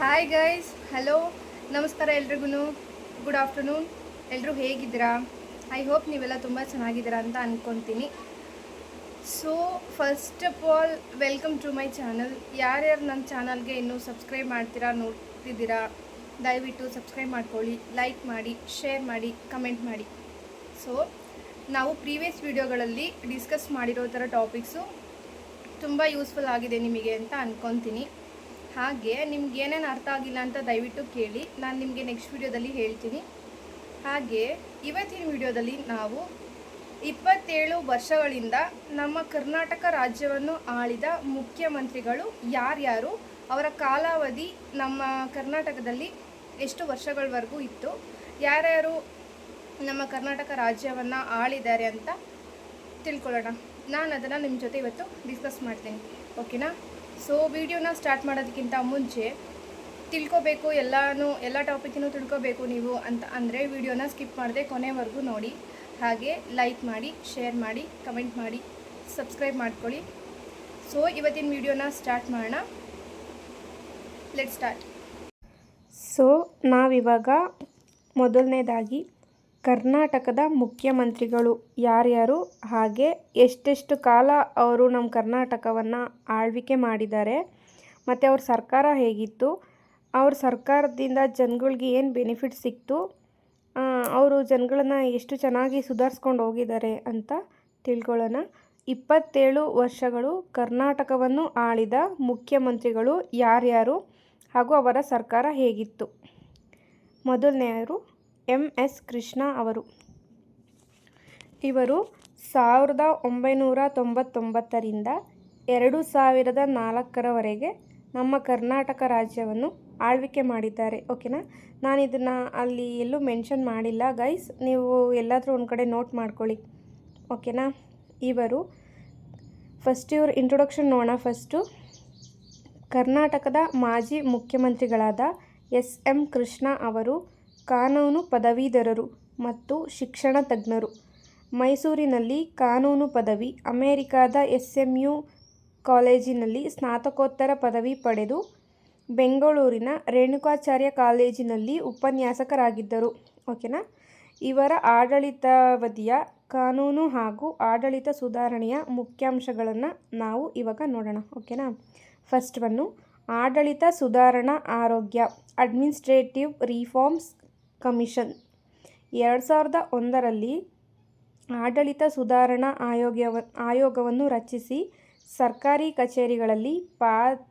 Hi guys, hello, ನಮಸ್ಕಾರ ಎಲ್ರಿಗೂ. Good afternoon. ಎಲ್ಲರೂ ಹೇಗಿದ್ದೀರಾ? ಐ ಹೋಪ್ ನೀವೆಲ್ಲ ತುಂಬ ಚೆನ್ನಾಗಿದ್ದೀರಾ ಅಂತ ಅಂದ್ಕೊತೀನಿ. So first of all welcome to my channel. ಯಾರ್ಯಾರು ನನ್ನ ಚಾನಲ್ಗೆ ಇನ್ನೂ ಸಬ್ಸ್ಕ್ರೈಬ್ ಮಾಡ್ತೀರಾ, ನೋಡ್ತಿದ್ದೀರಾ, ದಯವಿಟ್ಟು ಸಬ್ಸ್ಕ್ರೈಬ್ ಮಾಡ್ಕೊಳ್ಳಿ, ಲೈಕ್ ಮಾಡಿ, ಶೇರ್ ಮಾಡಿ, ಕಮೆಂಟ್ ಮಾಡಿ. ಸೊ ನಾವು ಪ್ರೀವಿಯಸ್ ವಿಡಿಯೋಗಳಲ್ಲಿ ಡಿಸ್ಕಸ್ ಮಾಡಿರೋ ಥರ ಟಾಪಿಕ್ಸು ತುಂಬ ಯೂಸ್ಫುಲ್ ಆಗಿದೆ ನಿಮಗೆ ಅಂತ ಅಂದ್ಕೊತೀನಿ. ಹಾಗೆ ನಿಮ್ಗೆ ಏನೇನು ಅರ್ಥ ಆಗಿಲ್ಲ ಅಂತ ದಯವಿಟ್ಟು ಕೇಳಿ, ನಾನು ನಿಮಗೆ ನೆಕ್ಸ್ಟ್ ವಿಡಿಯೋದಲ್ಲಿ ಹೇಳ್ತೀನಿ. ಹಾಗೆ ಇವತ್ತಿನ ವಿಡಿಯೋದಲ್ಲಿ ನಾವು 27 ವರ್ಷಗಳಿಂದ ನಮ್ಮ ಕರ್ನಾಟಕ ರಾಜ್ಯವನ್ನು ಆಳಿದ ಮುಖ್ಯಮಂತ್ರಿಗಳು ಯಾರ್ಯಾರು, ಅವರ ಕಾಲಾವಧಿ ನಮ್ಮ ಕರ್ನಾಟಕದಲ್ಲಿ ಎಷ್ಟು ವರ್ಷಗಳವರೆಗೂ ಇತ್ತು, ಯಾರ್ಯಾರು ನಮ್ಮ ಕರ್ನಾಟಕ ರಾಜ್ಯವನ್ನು ಆಳಿದ್ದಾರೆ ಅಂತ ತಿಳ್ಕೊಳ್ಳೋಣ. ನಾನು ಅದನ್ನು ನಿಮ್ಮ ಜೊತೆ ಇವತ್ತು ಡಿಸ್ಕಸ್ ಮಾಡ್ತೀನಿ, ಓಕೆನಾ? ಸೊ ವಿಡಿಯೋನ ಸ್ಟಾರ್ಟ್ ಮಾಡೋದಕ್ಕಿಂತ ಮುಂಚೆ ತಿಳ್ಕೊಬೇಕು, ಎಲ್ಲ ಟಾಪಿಕ್ಕಿನೂ ತಿಳ್ಕೊಬೇಕು ನೀವು ಅಂತ ಅಂದರೆ ವಿಡಿಯೋನ ಸ್ಕಿಪ್ ಮಾಡದೆ ಕೊನೆವರೆಗೂ ನೋಡಿ. ಹಾಗೆ ಲೈಕ್ ಮಾಡಿ, ಶೇರ್ ಮಾಡಿ, ಕಮೆಂಟ್ ಮಾಡಿ, ಸಬ್ಸ್ಕ್ರೈಬ್ ಮಾಡ್ಕೊಳ್ಳಿ. ಸೊ ಇವತ್ತಿನ ವಿಡಿಯೋನ ಸ್ಟಾರ್ಟ್ ಮಾಡೋಣ. Let start. ಸೊ ನಾವಿವಾಗ ಮೊದಲನೇದಾಗಿ ಕರ್ನಾಟಕದ ಮುಖ್ಯಮಂತ್ರಿಗಳು ಯಾರ್ಯಾರು, ಹಾಗೆ ಎಷ್ಟೆಷ್ಟು ಕಾಲ ಅವರು ನಮ್ಮ ಕರ್ನಾಟಕವನ್ನು ಆಳ್ವಿಕೆ ಮಾಡಿದ್ದಾರೆ, ಮತ್ತು ಅವ್ರ ಸರ್ಕಾರ ಹೇಗಿತ್ತು, ಅವ್ರ ಸರ್ಕಾರದಿಂದ ಜನಗಳಿಗೆ ಏನು ಬೆನಿಫಿಟ್ ಸಿಕ್ತು, ಅವರು ಜನಗಳನ್ನ ಎಷ್ಟು ಚೆನ್ನಾಗಿ ಸುಧಾರಿಸ್ಕೊಂಡು ಹೋಗಿದ್ದಾರೆ ಅಂತ ತಿಳ್ಕೊಳ್ಳೋಣ. 27 ವರ್ಷಗಳು ಕರ್ನಾಟಕವನ್ನು ಆಳಿದ ಮುಖ್ಯಮಂತ್ರಿಗಳು ಯಾರ್ಯಾರು ಹಾಗೂ ಅವರ ಸರ್ಕಾರ ಹೇಗಿತ್ತು. ಮೊದಲನೆಯವರು MS ಕೃಷ್ಣ ಅವರು. ಇವರು 1999ರಿಂದ 2004ರವರೆಗೆ ನಮ್ಮ ಕರ್ನಾಟಕ ರಾಜ್ಯವನ್ನು ಆಳ್ವಿಕೆ ಮಾಡಿದ್ದಾರೆ, ಓಕೆನಾ? ನಾನು ಇದನ್ನು ಅಲ್ಲಿ ಎಲ್ಲೂ ಮೆನ್ಷನ್ ಮಾಡಿಲ್ಲ ಗೈಸ್, ನೀವು ಎಲ್ಲಾದರೂ ಒಂದು ಕಡೆ ನೋಟ್ ಮಾಡ್ಕೊಳ್ಳಿ, ಓಕೆನಾ? ಇವರು ಇವ್ರ ಇಂಟ್ರೊಡಕ್ಷನ್ ನೋಡೋಣ. ಫಸ್ಟು ಕರ್ನಾಟಕದ ಮಾಜಿ ಮುಖ್ಯಮಂತ್ರಿಗಳಾದ SM ಕೃಷ್ಣ ಅವರು ಕಾನೂನು ಪದವೀಧರರು ಮತ್ತು ಶಿಕ್ಷಣ ತಜ್ಞರು. ಮೈಸೂರಿನಲ್ಲಿ ಕಾನೂನು ಪದವಿ, ಅಮೆರಿಕಾದ SMU ಕಾಲೇಜಿನಲ್ಲಿ ಸ್ನಾತಕೋತ್ತರ ಪದವಿ ಪಡೆದು ಬೆಂಗಳೂರಿನ ರೇಣುಕಾಚಾರ್ಯ ಕಾಲೇಜಿನಲ್ಲಿ ಉಪನ್ಯಾಸಕರಾಗಿದ್ದರು, ಓಕೆನಾ? ಇವರ ಆಡಳಿತಾವಧಿಯ ಕಾನೂನು ಹಾಗೂ ಆಡಳಿತ ಸುಧಾರಣೆಯ ಮುಖ್ಯಾಂಶಗಳನ್ನು ನಾವು ಇವಾಗ ನೋಡೋಣ, ಓಕೆನಾ? ಫಸ್ಟ್ ಒನ್ನು ಆಡಳಿತ ಸುಧಾರಣಾ ಆಯೋಗ, ಅಡ್ಮಿನಿಸ್ಟ್ರೇಟಿವ್ ರಿಫಾರ್ಮ್ಸ್ ಕಮಿಷನ್. 2001ರಲ್ಲಿ ಆಡಳಿತ ಸುಧಾರಣಾ ಆಯೋಗವನ್ನು ರಚಿಸಿ ಸರ್ಕಾರಿ ಕಚೇರಿಗಳಲ್ಲಿ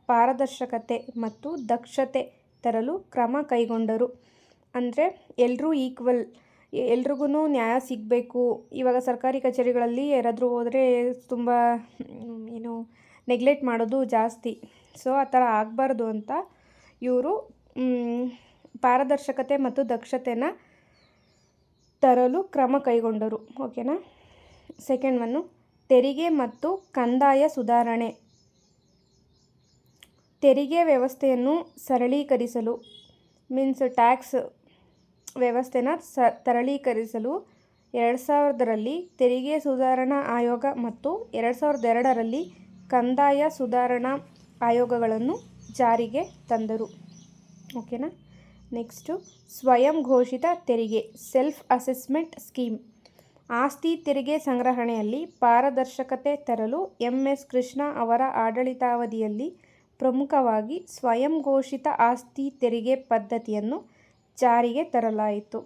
ಪಾರದರ್ಶಕತೆ ಮತ್ತು ದಕ್ಷತೆ ತರಲು ಕ್ರಮ ಕೈಗೊಂಡರು. ಅಂದರೆ ಎಲ್ಲರೂ ಈಕ್ವಲ್, ಎಲ್ರಿಗೂ ನ್ಯಾಯ ಸಿಗಬೇಕು. ಇವಾಗ ಸರ್ಕಾರಿ ಕಚೇರಿಗಳಲ್ಲಿ ಯಾರಾದರೂ ಹೋದರೆ ತುಂಬ ನೆಗ್ಲೆಕ್ಟ್ ಮಾಡೋದು ಜಾಸ್ತಿ. ಸೊ ಆ ಥರ ಆಗಬಾರ್ದು ಅಂತ ಇವರು ಪಾರದರ್ಶಕತೆ ಮತ್ತು ದಕ್ಷತೆನ ತರಲು ಕ್ರಮ ಕೈಗೊಂಡರು, ಓಕೆನಾ? ಸೆಕೆಂಡ್ ಒನ್ನು ತೆರಿಗೆ ಮತ್ತು ಕಂದಾಯ ಸುಧಾರಣೆ. ತೆರಿಗೆ ವ್ಯವಸ್ಥೆಯನ್ನು ಸರಳೀಕರಿಸಲು, ಟ್ಯಾಕ್ಸ್ ವ್ಯವಸ್ಥೆನ ಸರಳೀಕರಿಸಲು 2000ರಲ್ಲಿ ತೆರಿಗೆ ಸುಧಾರಣಾ ಆಯೋಗ ಮತ್ತು 2002ರಲ್ಲಿ ಕಂದಾಯ ಸುಧಾರಣಾ ಆಯೋಗಗಳನ್ನು ಜಾರಿಗೆ ತಂದರು, ಓಕೆನಾ? ನೆಕ್ಸ್ಟು ಸ್ವಯಂ ಘೋಷಿತ ತೆರಿಗೆ, ಸೆಲ್ಫ್ ಅಸೆಸ್ಮೆಂಟ್ ಸ್ಕೀಮ್. ಆಸ್ತಿ ತೆರಿಗೆ ಸಂಗ್ರಹಣೆಯಲ್ಲಿ ಪಾರದರ್ಶಕತೆ ತರಲು MS ಕೃಷ್ಣ ಅವರ ಆಡಳಿತಾವಧಿಯಲ್ಲಿ ಪ್ರಮುಖವಾಗಿ ಸ್ವಯಂ ಘೋಷಿತ ಆಸ್ತಿ ತೆರಿಗೆ ಪದ್ಧತಿಯನ್ನು ಜಾರಿಗೆ ತರಲಾಯಿತು,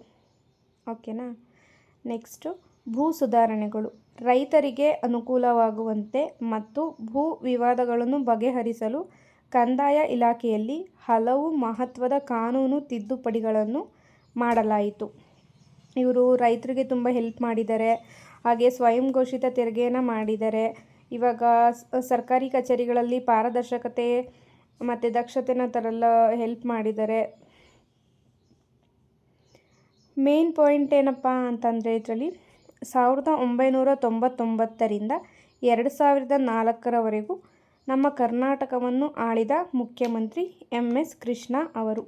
ಓಕೆನಾ? ನೆಕ್ಸ್ಟು ಭೂ ಸುಧಾರಣೆಗಳು. ರೈತರಿಗೆ ಅನುಕೂಲವಾಗುವಂತೆ ಮತ್ತು ಭೂ ವಿವಾದಗಳನ್ನು ಬಗೆಹರಿಸಲು ಕಂದಾಯ ಇಲಾಖೆಯಲ್ಲಿ ಹಲವು ಮಹತ್ವದ ಕಾನೂನು ತಿದ್ದುಪಡಿಗಳನ್ನು ಮಾಡಲಾಯಿತು. ಇವರು ರೈತರಿಗೆ ತುಂಬ ಹೆಲ್ಪ್ ಮಾಡಿದ್ದಾರೆ, ಹಾಗೆ ಸ್ವಯಂ ಘೋಷಿತ ತೆರಿಗೆಯನ್ನು ಮಾಡಿದ್ದಾರೆ. ಇವಾಗ ಸರ್ಕಾರಿ ಕಚೇರಿಗಳಲ್ಲಿ ಪಾರದರ್ಶಕತೆ ಮತ್ತು ದಕ್ಷತೆನ ತರಲು ಹೆಲ್ಪ್ ಮಾಡಿದ್ದಾರೆ. ಮೇನ್ ಪಾಯಿಂಟ್ ಏನಪ್ಪ ಅಂತಂದರೆ ಇದರಲ್ಲಿ 1999ರಿಂದ 2004ರವರೆಗೂ ನಮ್ಮ ಕರ್ನಾಟಕವನ್ನು ಆಳಿದ ಮುಖ್ಯಮಂತ್ರಿ MS ಕೃಷ್ಣ ಅವರು.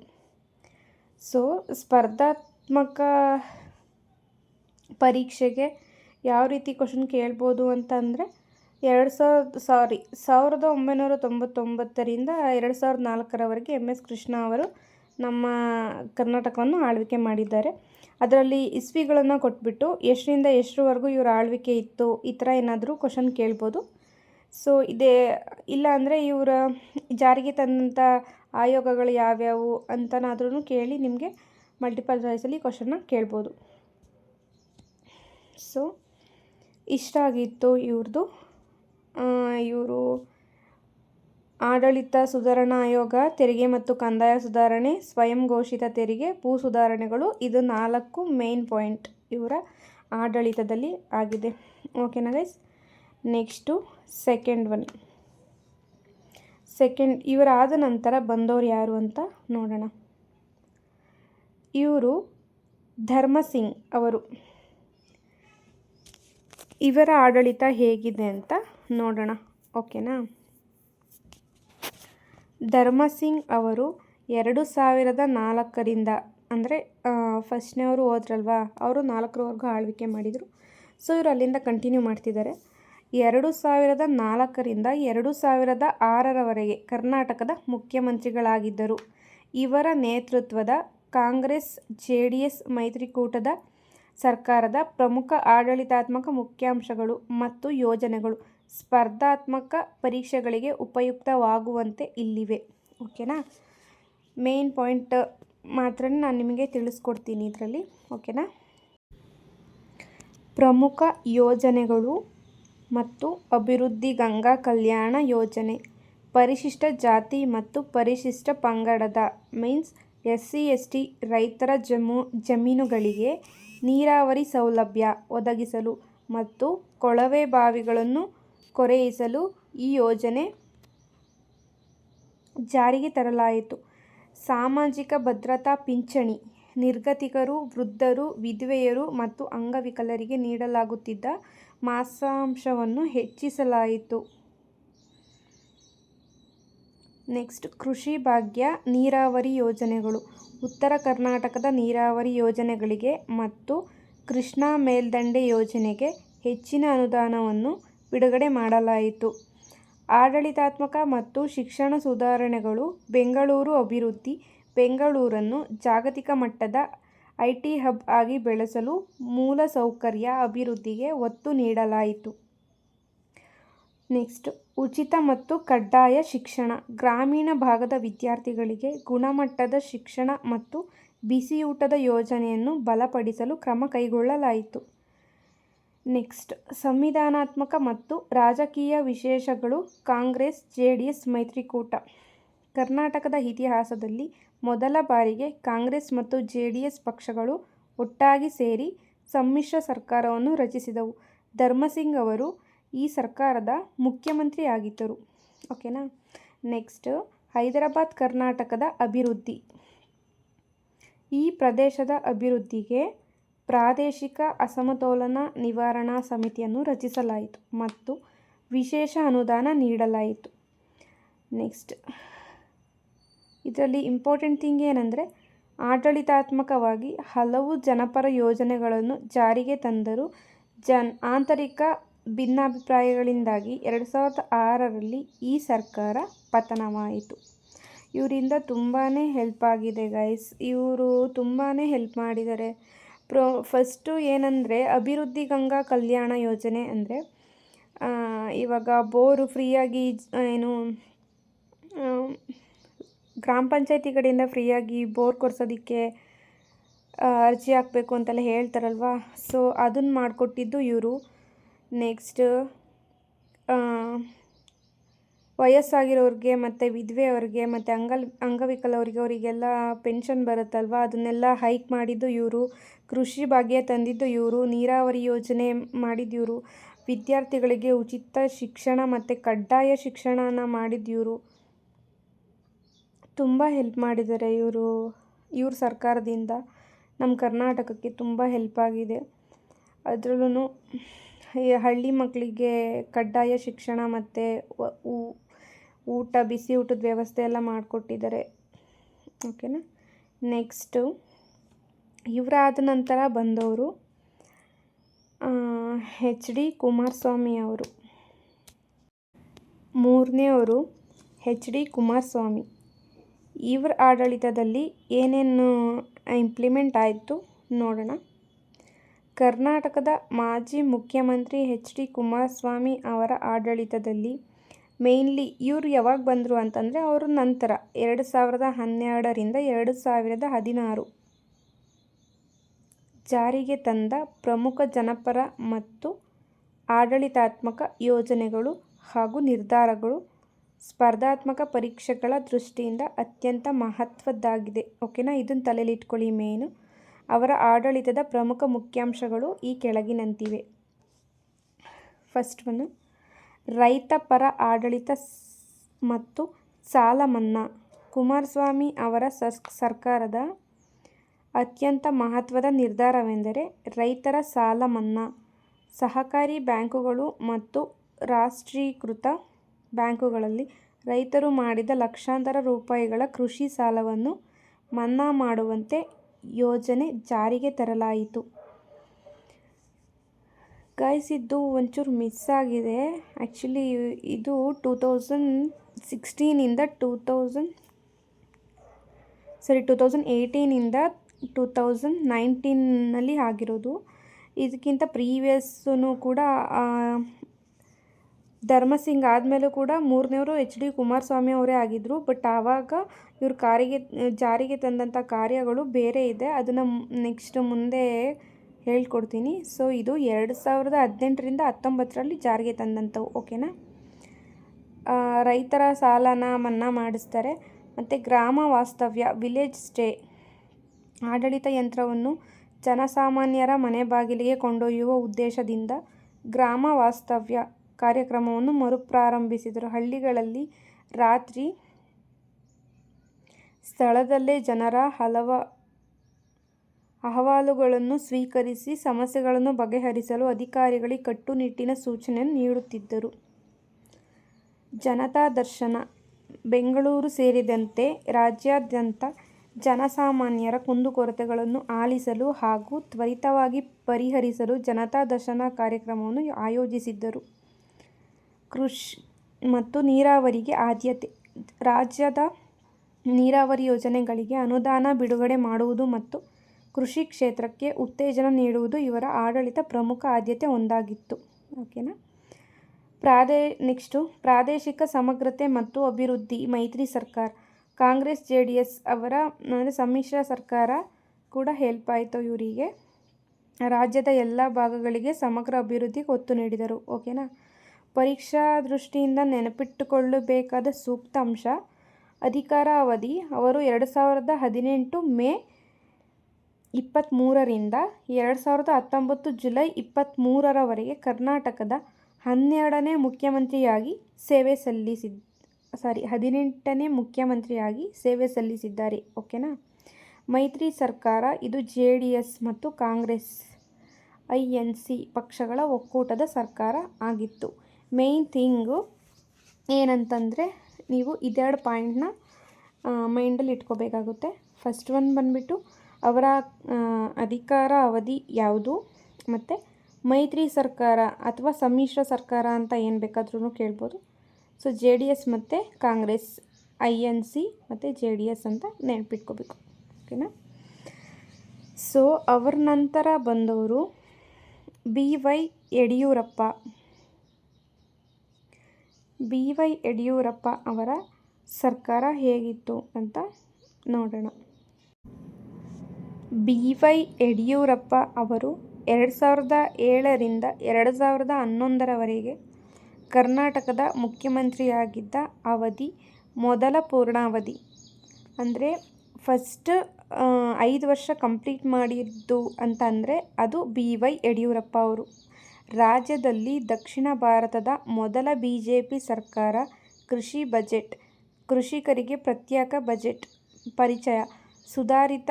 ಸೊ ಸ್ಪರ್ಧಾತ್ಮಕ ಪರೀಕ್ಷೆಗೆ ಯಾವ ರೀತಿ ಕ್ವಶನ್ ಕೇಳ್ಬೋದು ಅಂತಂದರೆ, 1999ರಿಂದ 2004ರವರೆಗೆ ಎಮ್ ಎಸ್ ಕೃಷ್ಣ ಅವರು ನಮ್ಮ ಕರ್ನಾಟಕವನ್ನು ಆಳ್ವಿಕೆ ಮಾಡಿದ್ದಾರೆ. ಅದರಲ್ಲಿ ಇಸ್ವಿಗಳನ್ನು ಕೊಟ್ಬಿಟ್ಟು ಎಷ್ಟರಿಂದ ಎಷ್ಟರವರೆಗೂ ಇವರ ಆಳ್ವಿಕೆ ಇತ್ತು, ಈ ಥರ ಏನಾದರೂ ಕ್ವಶನ್ ಕೇಳ್ಬೋದು. ಸೊ ಇದೇ ಇಲ್ಲ ಅಂದರೆ ಇವರ ಜಾರಿಗೆ ತಂದಂಥ ಆಯೋಗಗಳು ಯಾವ್ಯಾವು ಅಂತನಾದ್ರೂ ಕೇಳಿ ನಿಮಗೆ ಮಲ್ಟಿಪಲ್ ಚಾಯ್ಸಲ್ಲಿ ಕ್ವಶನ್ನ ಕೇಳ್ಬೋದು. ಸೊ ಇಷ್ಟ ಆಗಿತ್ತು ಇವ್ರದ್ದು. ಇವರು ಆಡಳಿತ ಸುಧಾರಣಾ ಆಯೋಗ, ತೆರಿಗೆ ಮತ್ತು ಕಂದಾಯ ಸುಧಾರಣೆ, ಸ್ವಯಂ ಘೋಷಿತ ತೆರಿಗೆ, ಭೂ ಸುಧಾರಣೆಗಳು, ಇದು 4 ಮೇನ್ ಪಾಯಿಂಟ್ ಇವರ ಆಡಳಿತದಲ್ಲಿ ಆಗಿದೆ. ಓಕೆನಾ ಗೈಸ್. ನೆಕ್ಸ್ಟು ಸೆಕೆಂಡ್ ಇವರಾದ ನಂತರ ಬಂದವರು ಯಾರು ಅಂತ ನೋಡೋಣ. ಇವರು ಧರ್ಮಸಿಂಗ್ ಅವರು. ಇವರ ಆಡಳಿತ ಹೇಗಿದೆ ಅಂತ ನೋಡೋಣ. ಓಕೆನಾ. ಧರ್ಮಸಿಂಗ್ ಅವರು 2004ರಿಂದ ಅಂದರೆ ಫಸ್ಟ್ನೇವರು ಹೋದ್ರಲ್ವಾ, ಅವರು 4ರವರೆಗೂ ಆಳ್ವಿಕೆ ಮಾಡಿದರು. ಸೊ ಇವರು ಅಲ್ಲಿಂದ ಕಂಟಿನ್ಯೂ ಮಾಡ್ತಿದ್ದಾರೆ. 2004ರಿಂದ 2006ರವರೆಗೆ ಕರ್ನಾಟಕದ ಮುಖ್ಯಮಂತ್ರಿಗಳಾಗಿದ್ದರು. ಇವರ ನೇತೃತ್ವದ ಕಾಂಗ್ರೆಸ್ JDS ಮೈತ್ರಿಕೂಟದ ಸರ್ಕಾರದ ಪ್ರಮುಖ ಆಡಳಿತಾತ್ಮಕ ಮುಖ್ಯಾಂಶಗಳು ಮತ್ತು ಯೋಜನೆಗಳು ಸ್ಪರ್ಧಾತ್ಮಕ ಪರೀಕ್ಷೆಗಳಿಗೆ ಉಪಯುಕ್ತವಾಗುವಂತೆ ಇಲ್ಲಿವೆ. ಓಕೆನಾ. ಮೇನ್ ಪಾಯಿಂಟ್ ಮಾತ್ರ ನಾನು ನಿಮಗೆ ತಿಳಿಸ್ಕೊಡ್ತೀನಿ ಇದರಲ್ಲಿ. ಓಕೆನಾ. ಪ್ರಮುಖ ಯೋಜನೆಗಳು ಮತ್ತು ಅಭಿವೃದ್ಧಿ: ಗಂಗಾ ಕಲ್ಯಾಣ ಯೋಜನೆ, ಪರಿಶಿಷ್ಟ ಜಾತಿ ಮತ್ತು ಪರಿಶಿಷ್ಟ ಪಂಗಡದ ಮೀನ್ಸ್ SC/ST ರೈತರ ಜಮೀನುಗಳಿಗೆ ನೀರಾವರಿ ಸೌಲಭ್ಯ ಒದಗಿಸಲು ಮತ್ತು ಕೊಳವೆ ಬಾವಿಗಳನ್ನು ಕೊರೆಯಿಸಲು ಈ ಯೋಜನೆ ಜಾರಿಗೆ ತರಲಾಯಿತು. ಸಾಮಾಜಿಕ ಭದ್ರತಾ ಪಿಂಚಣಿ: ನಿರ್ಗತಿಕರು, ವೃದ್ಧರು, ವಿಧವೆಯರು ಮತ್ತು ಅಂಗವಿಕಲರಿಗೆ ನೀಡಲಾಗುತ್ತಿದ್ದ ಮಾಸಾಂಶವನ್ನು ಹೆಚ್ಚಿಸಲಾಯಿತು. ನೆಕ್ಸ್ಟ್ ಕೃಷಿ ಭಾಗ್ಯ ನೀರಾವರಿ ಯೋಜನೆಗಳು: ಉತ್ತರ ಕರ್ನಾಟಕದ ನೀರಾವರಿ ಯೋಜನೆಗಳಿಗೆ ಮತ್ತು ಕೃಷ್ಣಾ ಮೇಲ್ದಂಡೆ ಯೋಜನೆಗೆ ಹೆಚ್ಚಿನ ಅನುದಾನವನ್ನು ಬಿಡುಗಡೆ ಮಾಡಲಾಯಿತು. ಆಡಳಿತಾತ್ಮಕ ಮತ್ತು ಶಿಕ್ಷಣ ಸುಧಾರಣೆಗಳು: ಬೆಂಗಳೂರು ಅಭಿವೃದ್ಧಿ: ಬೆಂಗಳೂರನ್ನು ಜಾಗತಿಕ ಮಟ್ಟದ IT ಹಬ್ ಆಗಿ ಬೆಳೆಸಲು ಮೂಲಸೌಕರ್ಯ ಅಭಿವೃದ್ಧಿಗೆ ಒತ್ತು ನೀಡಲಾಯಿತು. ನೆಕ್ಸ್ಟ್ ಉಚಿತ ಮತ್ತು ಕಡ್ಡಾಯ ಶಿಕ್ಷಣ: ಗ್ರಾಮೀಣ ಭಾಗದ ವಿದ್ಯಾರ್ಥಿಗಳಿಗೆ ಗುಣಮಟ್ಟದ ಶಿಕ್ಷಣ ಮತ್ತು ಬಿಸಿಯೂಟದ ಯೋಜನೆಯನ್ನು ಬಲಪಡಿಸಲು ಕ್ರಮ ಕೈಗೊಳ್ಳಲಾಯಿತು. ನೆಕ್ಸ್ಟ್ ಸಂವಿಧಾನಾತ್ಮಕ ಮತ್ತು ರಾಜಕೀಯ ವಿಶೇಷಗಳು: ಕಾಂಗ್ರೆಸ್ JDS ಮೈತ್ರಿಕೂಟ. ಕರ್ನಾಟಕದ ಇತಿಹಾಸದಲ್ಲಿ ಮೊದಲ ಬಾರಿಗೆ ಕಾಂಗ್ರೆಸ್ ಮತ್ತು JDS ಪಕ್ಷಗಳು ಒಟ್ಟಾಗಿ ಸೇರಿ ಸಮ್ಮಿಶ್ರ ಸರ್ಕಾರವನ್ನು ರಚಿಸಿದವು. ಧರ್ಮಸಿಂಗ್ ಅವರು ಈ ಸರ್ಕಾರದ ಮುಖ್ಯಮಂತ್ರಿ ಆಗಿದ್ದರು. ಓಕೆನಾ. ನೆಕ್ಸ್ಟ್ ಹೈದರಾಬಾದ್ ಕರ್ನಾಟಕದ ಅಭಿವೃದ್ಧಿ: ಈ ಪ್ರದೇಶದ ಅಭಿವೃದ್ಧಿಗೆ ಪ್ರಾದೇಶಿಕ ಅಸಮತೋಲನ ನಿವಾರಣಾ ಸಮಿತಿಯನ್ನು ರಚಿಸಲಾಯಿತು ಮತ್ತು ವಿಶೇಷ ಅನುದಾನ ನೀಡಲಾಯಿತು. ನೆಕ್ಸ್ಟ್ ಇದರಲ್ಲಿ ಇಂಪಾರ್ಟೆಂಟ್ ಥಿಂಗ್ ಏನಂದರೆ ಆಡಳಿತಾತ್ಮಕವಾಗಿ ಹಲವು ಜನಪರ ಯೋಜನೆಗಳನ್ನು ಜಾರಿಗೆ ತಂದರು. ಆಂತರಿಕ ಭಿನ್ನಾಭಿಪ್ರಾಯಗಳಿಂದಾಗಿ 2006ರಲ್ಲಿ ಈ ಸರ್ಕಾರ ಪತನವಾಯಿತು. ಇವರಿಂದ ತುಂಬಾ ಹೆಲ್ಪ್ ಆಗಿದೆ ಗೈಸ್. ಇವರು ತುಂಬಾ ಹೆಲ್ಪ್ ಮಾಡಿದ್ದಾರೆ. ಫಸ್ಟು ಏನಂದರೆ ಅಭಿವೃದ್ಧಿ ಗಂಗಾ ಕಲ್ಯಾಣ ಯೋಜನೆ ಅಂದರೆ ಇವಾಗ ಬೋರು ಫ್ರೀಯಾಗಿ ಗ್ರಾಮ ಪಂಚಾಯತಿ ಕಡೆಯಿಂದ ಫ್ರೀಯಾಗಿ ಬೋರ್ ಕೊರೆಸೋದಕ್ಕೆ ಅರ್ಜಿ ಹಾಕಬೇಕು ಅಂತೆಲ್ಲ ಹೇಳ್ತಾರಲ್ವ. ಸೊ ಅದನ್ನು ಮಾಡಿಕೊಟ್ಟಿದ್ದು ಇವರು. ನೆಕ್ಸ್ಟ್ ವಯಸ್ಸಾಗಿರೋರಿಗೆ ಮತ್ತು ವಿಧವೆಯವ್ರಿಗೆ ಮತ್ತು ಅಂಗವಿಕಲವ್ರಿಗೆ ಅವರಿಗೆಲ್ಲ ಪೆನ್ಷನ್ ಬರುತ್ತಲ್ವ, ಅದನ್ನೆಲ್ಲ ಹೈಕ್ ಮಾಡಿದ್ದು ಇವರು. ಕೃಷಿ ಭಾಗ್ಯ ತಂದಿದ್ದು ಇವರು. ನೀರಾವರಿ ಯೋಜನೆ ಮಾಡಿದ್ದು ಇವರು. ವಿದ್ಯಾರ್ಥಿಗಳಿಗೆ ಉಚಿತ ಶಿಕ್ಷಣ ಮತ್ತು ಕಡ್ಡಾಯ ಶಿಕ್ಷಣನ ಮಾಡಿದ್ದು ಇವರು. ತುಂಬ ಹೆಲ್ಪ್ ಮಾಡಿದ್ದಾರೆ ಇವ್ರ ಸರ್ಕಾರದಿಂದ ನಮ್ಮ ಕರ್ನಾಟಕಕ್ಕೆ ತುಂಬ ಹೆಲ್ಪ್ ಆಗಿದೆ. ಅದರಲ್ಲೂ ಹಳ್ಳಿ ಮಕ್ಕಳಿಗೆ ಕಡ್ಡಾಯ ಶಿಕ್ಷಣ ಮತ್ತು ಊಟ, ಬಿಸಿ ಊಟದ ವ್ಯವಸ್ಥೆ ಎಲ್ಲ ಮಾಡಿಕೊಟ್ಟಿದ್ದಾರೆ. ಓಕೆನಾ. ನೆಕ್ಸ್ಟು ಇವರಾದ ನಂತರ ಬಂದವರು HD ಕುಮಾರಸ್ವಾಮಿ ಅವರು. ಮೂರನೇವರು HD ಕುಮಾರಸ್ವಾಮಿ. ಇವರ ಆಡಳಿತದಲ್ಲಿ ಏನೇನು ಇಂಪ್ಲಿಮೆಂಟ್ ಆಯಿತು ನೋಡೋಣ. ಕರ್ನಾಟಕದ ಮಾಜಿ ಮುಖ್ಯಮಂತ್ರಿ HD ಕುಮಾರಸ್ವಾಮಿ ಅವರ ಆಡಳಿತದಲ್ಲಿ ಮೇಯ್ನ್ಲಿ ಇವರು ಯಾವಾಗ ಬಂದರು ಅಂತಂದರೆ ಅವ್ರ ನಂತರ 2012ರಿಂದ 2016 ಜಾರಿಗೆ ತಂದ ಪ್ರಮುಖ ಜನಪರ ಮತ್ತು ಆಡಳಿತಾತ್ಮಕ ಯೋಜನೆಗಳು ಹಾಗೂ ನಿರ್ಧಾರಗಳು ಸ್ಪರ್ಧಾತ್ಮಕ ಪರೀಕ್ಷೆಗಳ ದೃಷ್ಟಿಯಿಂದ ಅತ್ಯಂತ ಮಹತ್ವದ್ದಾಗಿದೆ. ಓಕೆನಾ, ಇದನ್ನು ತಲೆಯಲ್ಲಿ ಇಟ್ಕೊಳ್ಳಿ. ಮೇನು ಅವರ ಆಡಳಿತದ ಪ್ರಮುಖ ಮುಖ್ಯಾಂಶಗಳು ಈ ಕೆಳಗಿನಂತಿವೆ. ಫಸ್ಟ್ ಒನ್, ರೈತ ಪರ ಆಡಳಿತ ಮತ್ತು ಸಾಲ ಮನ್ನಾ. ಕುಮಾರಸ್ವಾಮಿ ಅವರ ಸರ್ಕಾರದ ಅತ್ಯಂತ ಮಹತ್ವದ ನಿರ್ಧಾರವೆಂದರೆ ರೈತರ ಸಾಲ ಮನ್ನಾ. ಸಹಕಾರಿ ಬ್ಯಾಂಕುಗಳು ಮತ್ತು ರಾಷ್ಟ್ರೀಕೃತ ಬ್ಯಾಂಕುಗಳಲ್ಲಿ ರೈತರು ಮಾಡಿದ ಲಕ್ಷಾಂತರ ರೂಪಾಯಿಗಳ ಕೃಷಿ ಸಾಲವನ್ನು ಮನ್ನಾ ಮಾಡುವಂತೆ ಯೋಜನೆ ಜಾರಿಗೆ ತರಲಾಯಿತು. ಗೈಸ್, ಇದು ಒಂಚೂರು ಮಿಸ್ ಆಗಿದೆ. ಆ್ಯಕ್ಚುಲಿ ಇದು 2018ಇಂದ 2019ನಲ್ಲಿ ಆಗಿರೋದು. ಇದಕ್ಕಿಂತ ಪ್ರೀವಿಯಸ್ಸೂ ಕೂಡ ಧರ್ಮಸಿಂಗ್ ಆದಮೇಲೂ ಕೂಡ ಮೂರನೇವರು HD ಕುಮಾರಸ್ವಾಮಿ ಅವರೇ ಆಗಿದ್ದರು. ಬಟ್ ಆವಾಗ ಇವ್ರ ಜಾರಿಗೆ ತಂದಂಥ ಕಾರ್ಯಗಳು ಬೇರೆ ಇದೆ. ಅದನ್ನು ನೆಕ್ಸ್ಟ್ ಮುಂದೆ ಹೇಳ್ಕೊಡ್ತೀನಿ. ಸೊ ಇದು 2018ರಿಂದ 19ರಲ್ಲಿ ಜಾರಿಗೆ ತಂದಂಥವು. ಓಕೆನಾ. ರೈತರ ಸಾಲನ ಮನ್ನಾ ಮಾಡಿಸ್ತಾರೆ. ಮತ್ತು ಗ್ರಾಮ ವಾಸ್ತವ್ಯ, ವಿಲೇಜ್ ಸ್ಟೇ ಆಡಳಿತ ಯಂತ್ರವನ್ನು ಜನಸಾಮಾನ್ಯರ ಮನೆ ಬಾಗಿಲಿಗೆ ಕೊಂಡೊಯ್ಯುವ ಉದ್ದೇಶದಿಂದ ಗ್ರಾಮ ವಾಸ್ತವ್ಯ ಕಾರ್ಯಕ್ರಮವನ್ನು ಮರುಪ್ರಾರಂಭಿಸಿದರು. ಹಳ್ಳಿಗಳಲ್ಲಿ ರಾತ್ರಿ ಸ್ಥಳದಲ್ಲೇ ಜನರ ಅಹವಾಲುಗಳನ್ನು ಸ್ವೀಕರಿಸಿ ಸಮಸ್ಯೆಗಳನ್ನು ಬಗೆಹರಿಸಲು ಅಧಿಕಾರಿಗಳಿಗೆ ಕಟ್ಟುನಿಟ್ಟಿನ ಸೂಚನೆಯನ್ನು ನೀಡುತ್ತಿದ್ದರು. ಜನತಾ ದರ್ಶನ, ಬೆಂಗಳೂರು ಸೇರಿದಂತೆ ರಾಜ್ಯಾದ್ಯಂತ ಜನಸಾಮಾನ್ಯರ ಕುಂದುಕೊರತೆಗಳನ್ನು ಆಲಿಸಲು ಹಾಗೂ ತ್ವರಿತವಾಗಿ ಪರಿಹರಿಸಲು ಜನತಾ ದರ್ಶನ ಕಾರ್ಯಕ್ರಮವನ್ನು ಆಯೋಜಿಸಿದ್ದರು. ಕೃಷಿ ಮತ್ತು ನೀರಾವರಿಗೆ ಆದ್ಯತೆ, ರಾಜ್ಯದ ನೀರಾವರಿ ಯೋಜನೆಗಳಿಗೆ ಅನುದಾನ ಬಿಡುಗಡೆ ಮಾಡುವುದು ಮತ್ತು ಕೃಷಿ ಕ್ಷೇತ್ರಕ್ಕೆ ಉತ್ತೇಜನ ನೀಡುವುದು ಇವರ ಆಡಳಿತ ಪ್ರಮುಖ ಆದ್ಯತೆ ಒಂದಾಗಿತ್ತು. ಓಕೆನಾ. ಪ್ರಾದೇಶಿಕ ಸಮಗ್ರತೆ ಮತ್ತು ಅಭಿವೃದ್ಧಿ, ಮೈತ್ರಿ ಸರ್ಕಾರ, ಕಾಂಗ್ರೆಸ್ JDS ಅವರ ಸಮ್ಮಿಶ್ರ ಸರ್ಕಾರ ಕೂಡ ಹೆಲ್ಪ್ ಆಯಿತು ಇವರಿಗೆ. ರಾಜ್ಯದ ಎಲ್ಲ ಭಾಗಗಳಿಗೆ ಸಮಗ್ರ ಅಭಿವೃದ್ಧಿಗೆ ಒತ್ತು ನೀಡಿದರು. ಓಕೆನಾ. ಪರೀಕ್ಷಾ ದೃಷ್ಟಿಯಿಂದ ನೆನಪಿಟ್ಟುಕೊಳ್ಳಬೇಕಾದ ಸೂಕ್ತ ಅಂಶ, ಅಧಿಕಾರ ಅವಧಿ ಅವರು 2018 ಮೇ 23ರಿಂದ 2019 ಜುಲೈ 23ರವರೆಗೆ ಕರ್ನಾಟಕದ 18ನೇ ಮುಖ್ಯಮಂತ್ರಿಯಾಗಿ ಸೇವೆ ಸಲ್ಲಿಸಿದ್ದಾರೆ. ಓಕೆನಾ. ಮೈತ್ರಿ ಸರ್ಕಾರ ಇದು JDS ಮತ್ತು ಕಾಂಗ್ರೆಸ್ INC ಪಕ್ಷಗಳ ಒಕ್ಕೂಟದ ಸರ್ಕಾರ ಆಗಿತ್ತು. ಮೇಯ್ನ್ ಥಿಂಗು ಏನಂತಂದರೆ ನೀವು ಇದೆರಡು ಪಾಯಿಂಟ್ನ ಮೈಂಡಲ್ಲಿ ಇಟ್ಕೋಬೇಕಾಗುತ್ತೆ. ಫಸ್ಟ್ ಒನ್ ಬಂದುಬಿಟ್ಟು ಅವರ ಅಧಿಕಾರ ಅವಧಿ ಯಾವುದು, ಮತ್ತು ಮೈತ್ರಿ ಸರ್ಕಾರ ಅಥವಾ ಸಮ್ಮಿಶ್ರ ಸರ್ಕಾರ ಅಂತ ಏನು ಬೇಕಾದ್ರೂ ಕೇಳ್ಬೋದು. ಸೊ JDS ಮತ್ತು ಕಾಂಗ್ರೆಸ್ INC ಮತ್ತು JDS ಅಂತ ನೆನಪಿಟ್ಕೋಬೇಕು. ಓಕೆನಾ. ಸೊ ಅವರ ನಂತರ ಬಂದವರು BY ಯಡಿಯೂರಪ್ಪ ಅವರ ಸರ್ಕಾರ ಹೇಗಿತ್ತು ಅಂತ ನೋಡೋಣ. BY ಯಡಿಯೂರಪ್ಪ ಅವರು 2007ರಿಂದ 2011ರವರೆಗೆ ಕರ್ನಾಟಕದ ಮುಖ್ಯಮಂತ್ರಿಯಾಗಿದ್ದ ಅವಧಿ ಮೊದಲ ಪೂರ್ಣಾವಧಿ. ಅಂದರೆ ಫಸ್ಟ್ 5 ವರ್ಷ ಕಂಪ್ಲೀಟ್ ಮಾಡಿದ್ದು ಅಂತ ಅಂದರೆ ಅದು BY ಯಡಿಯೂರಪ್ಪ ಅವರು. ರಾಜ್ಯದಲ್ಲಿ ದಕ್ಷಿಣ ಭಾರತದ ಮೊದಲ BJP ಸರ್ಕಾರ ಕೃಷಿ ಬಜೆಟ್, ಕೃಷಿಕರಿಗೆ ಪ್ರತ್ಯೇಕ ಬಜೆಟ್, ಪರಿಚಯ, ಸುಧಾರಿತ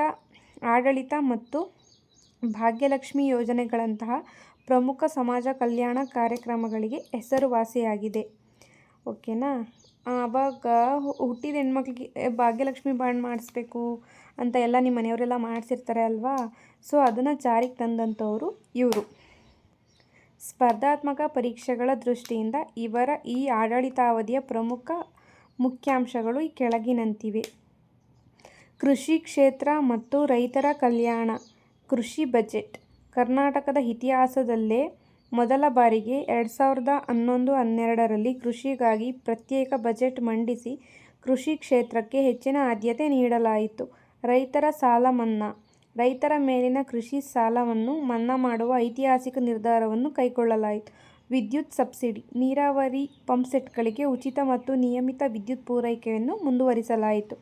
ಆಡಳಿತ ಮತ್ತು ಭಾಗ್ಯಲಕ್ಷ್ಮಿ ಯೋಜನೆಗಳಂತಹ ಪ್ರಮುಖ ಸಮಾಜ ಕಲ್ಯಾಣ ಕಾರ್ಯಕ್ರಮಗಳಿಗೆ ಹೆಸರುವಾಸಿಯಾಗಿದೆ. ಓಕೆನಾ. ಆವಾಗ ಹುಟ್ಟಿದ ಹೆಣ್ಮಕ್ಳಿಗೆ ಭಾಗ್ಯಲಕ್ಷ್ಮಿ ಬಾಂಡ್ ಮಾಡಿಸ್ಬೇಕು ಅಂತ ಎಲ್ಲ ನಿಮ್ಮ ಮನೆಯವರೆಲ್ಲ ಮಾಡಿಸಿರ್ತಾರೆ ಅಲ್ವಾ. ಸೊ ಅದನ್ನು ಜಾರಿಗೆ ತಂದಂಥವರು ಇವರು. ಸ್ಪರ್ಧಾತ್ಮಕ ಪರೀಕ್ಷೆಗಳ ದೃಷ್ಟಿಯಿಂದ ಇವರ ಈ ಆಡಳಿತಾವಧಿಯ ಪ್ರಮುಖ ಮುಖ್ಯಾಂಶಗಳು ಈ ಕೆಳಗಿನಂತಿವೆ. ಕೃಷಿ ಕ್ಷೇತ್ರ ಮತ್ತು ರೈತರ ಕಲ್ಯಾಣ. ಕೃಷಿ ಬಜೆಟ್. ಕರ್ನಾಟಕದ ಇತಿಹಾಸದಲ್ಲೇ ಮೊದಲ ಬಾರಿಗೆ 2011-12ರಲ್ಲಿ ಕೃಷಿಗಾಗಿ ಪ್ರತ್ಯೇಕ ಬಜೆಟ್ ಮಂಡಿಸಿ ಕೃಷಿ ಕ್ಷೇತ್ರಕ್ಕೆ ಹೆಚ್ಚಿನ ಆದ್ಯತೆ ನೀಡಲಾಯಿತು. ರೈತರ ಸಾಲ ಮನ್ನಾ. ರೈತರ ಮೇಲಿನ ಕೃಷಿ ಸಾಲವನ್ನು ಮನ್ನಾ ಮಾಡುವ ಐತಿಹಾಸಿಕ ನಿರ್ಧಾರವನ್ನು ಕೈಗೊಳ್ಳಲಾಯಿತು. ವಿದ್ಯುತ್ ಸಬ್ಸಿಡಿ. ನೀರಾವರಿ ಪಂಪ್ಸೆಟ್ಗಳಿಗೆ ಉಚಿತ ಮತ್ತು ನಿಯಮಿತ ವಿದ್ಯುತ್ ಪೂರೈಕೆಯನ್ನು ಮುಂದುವರಿಸಲಾಯಿತು.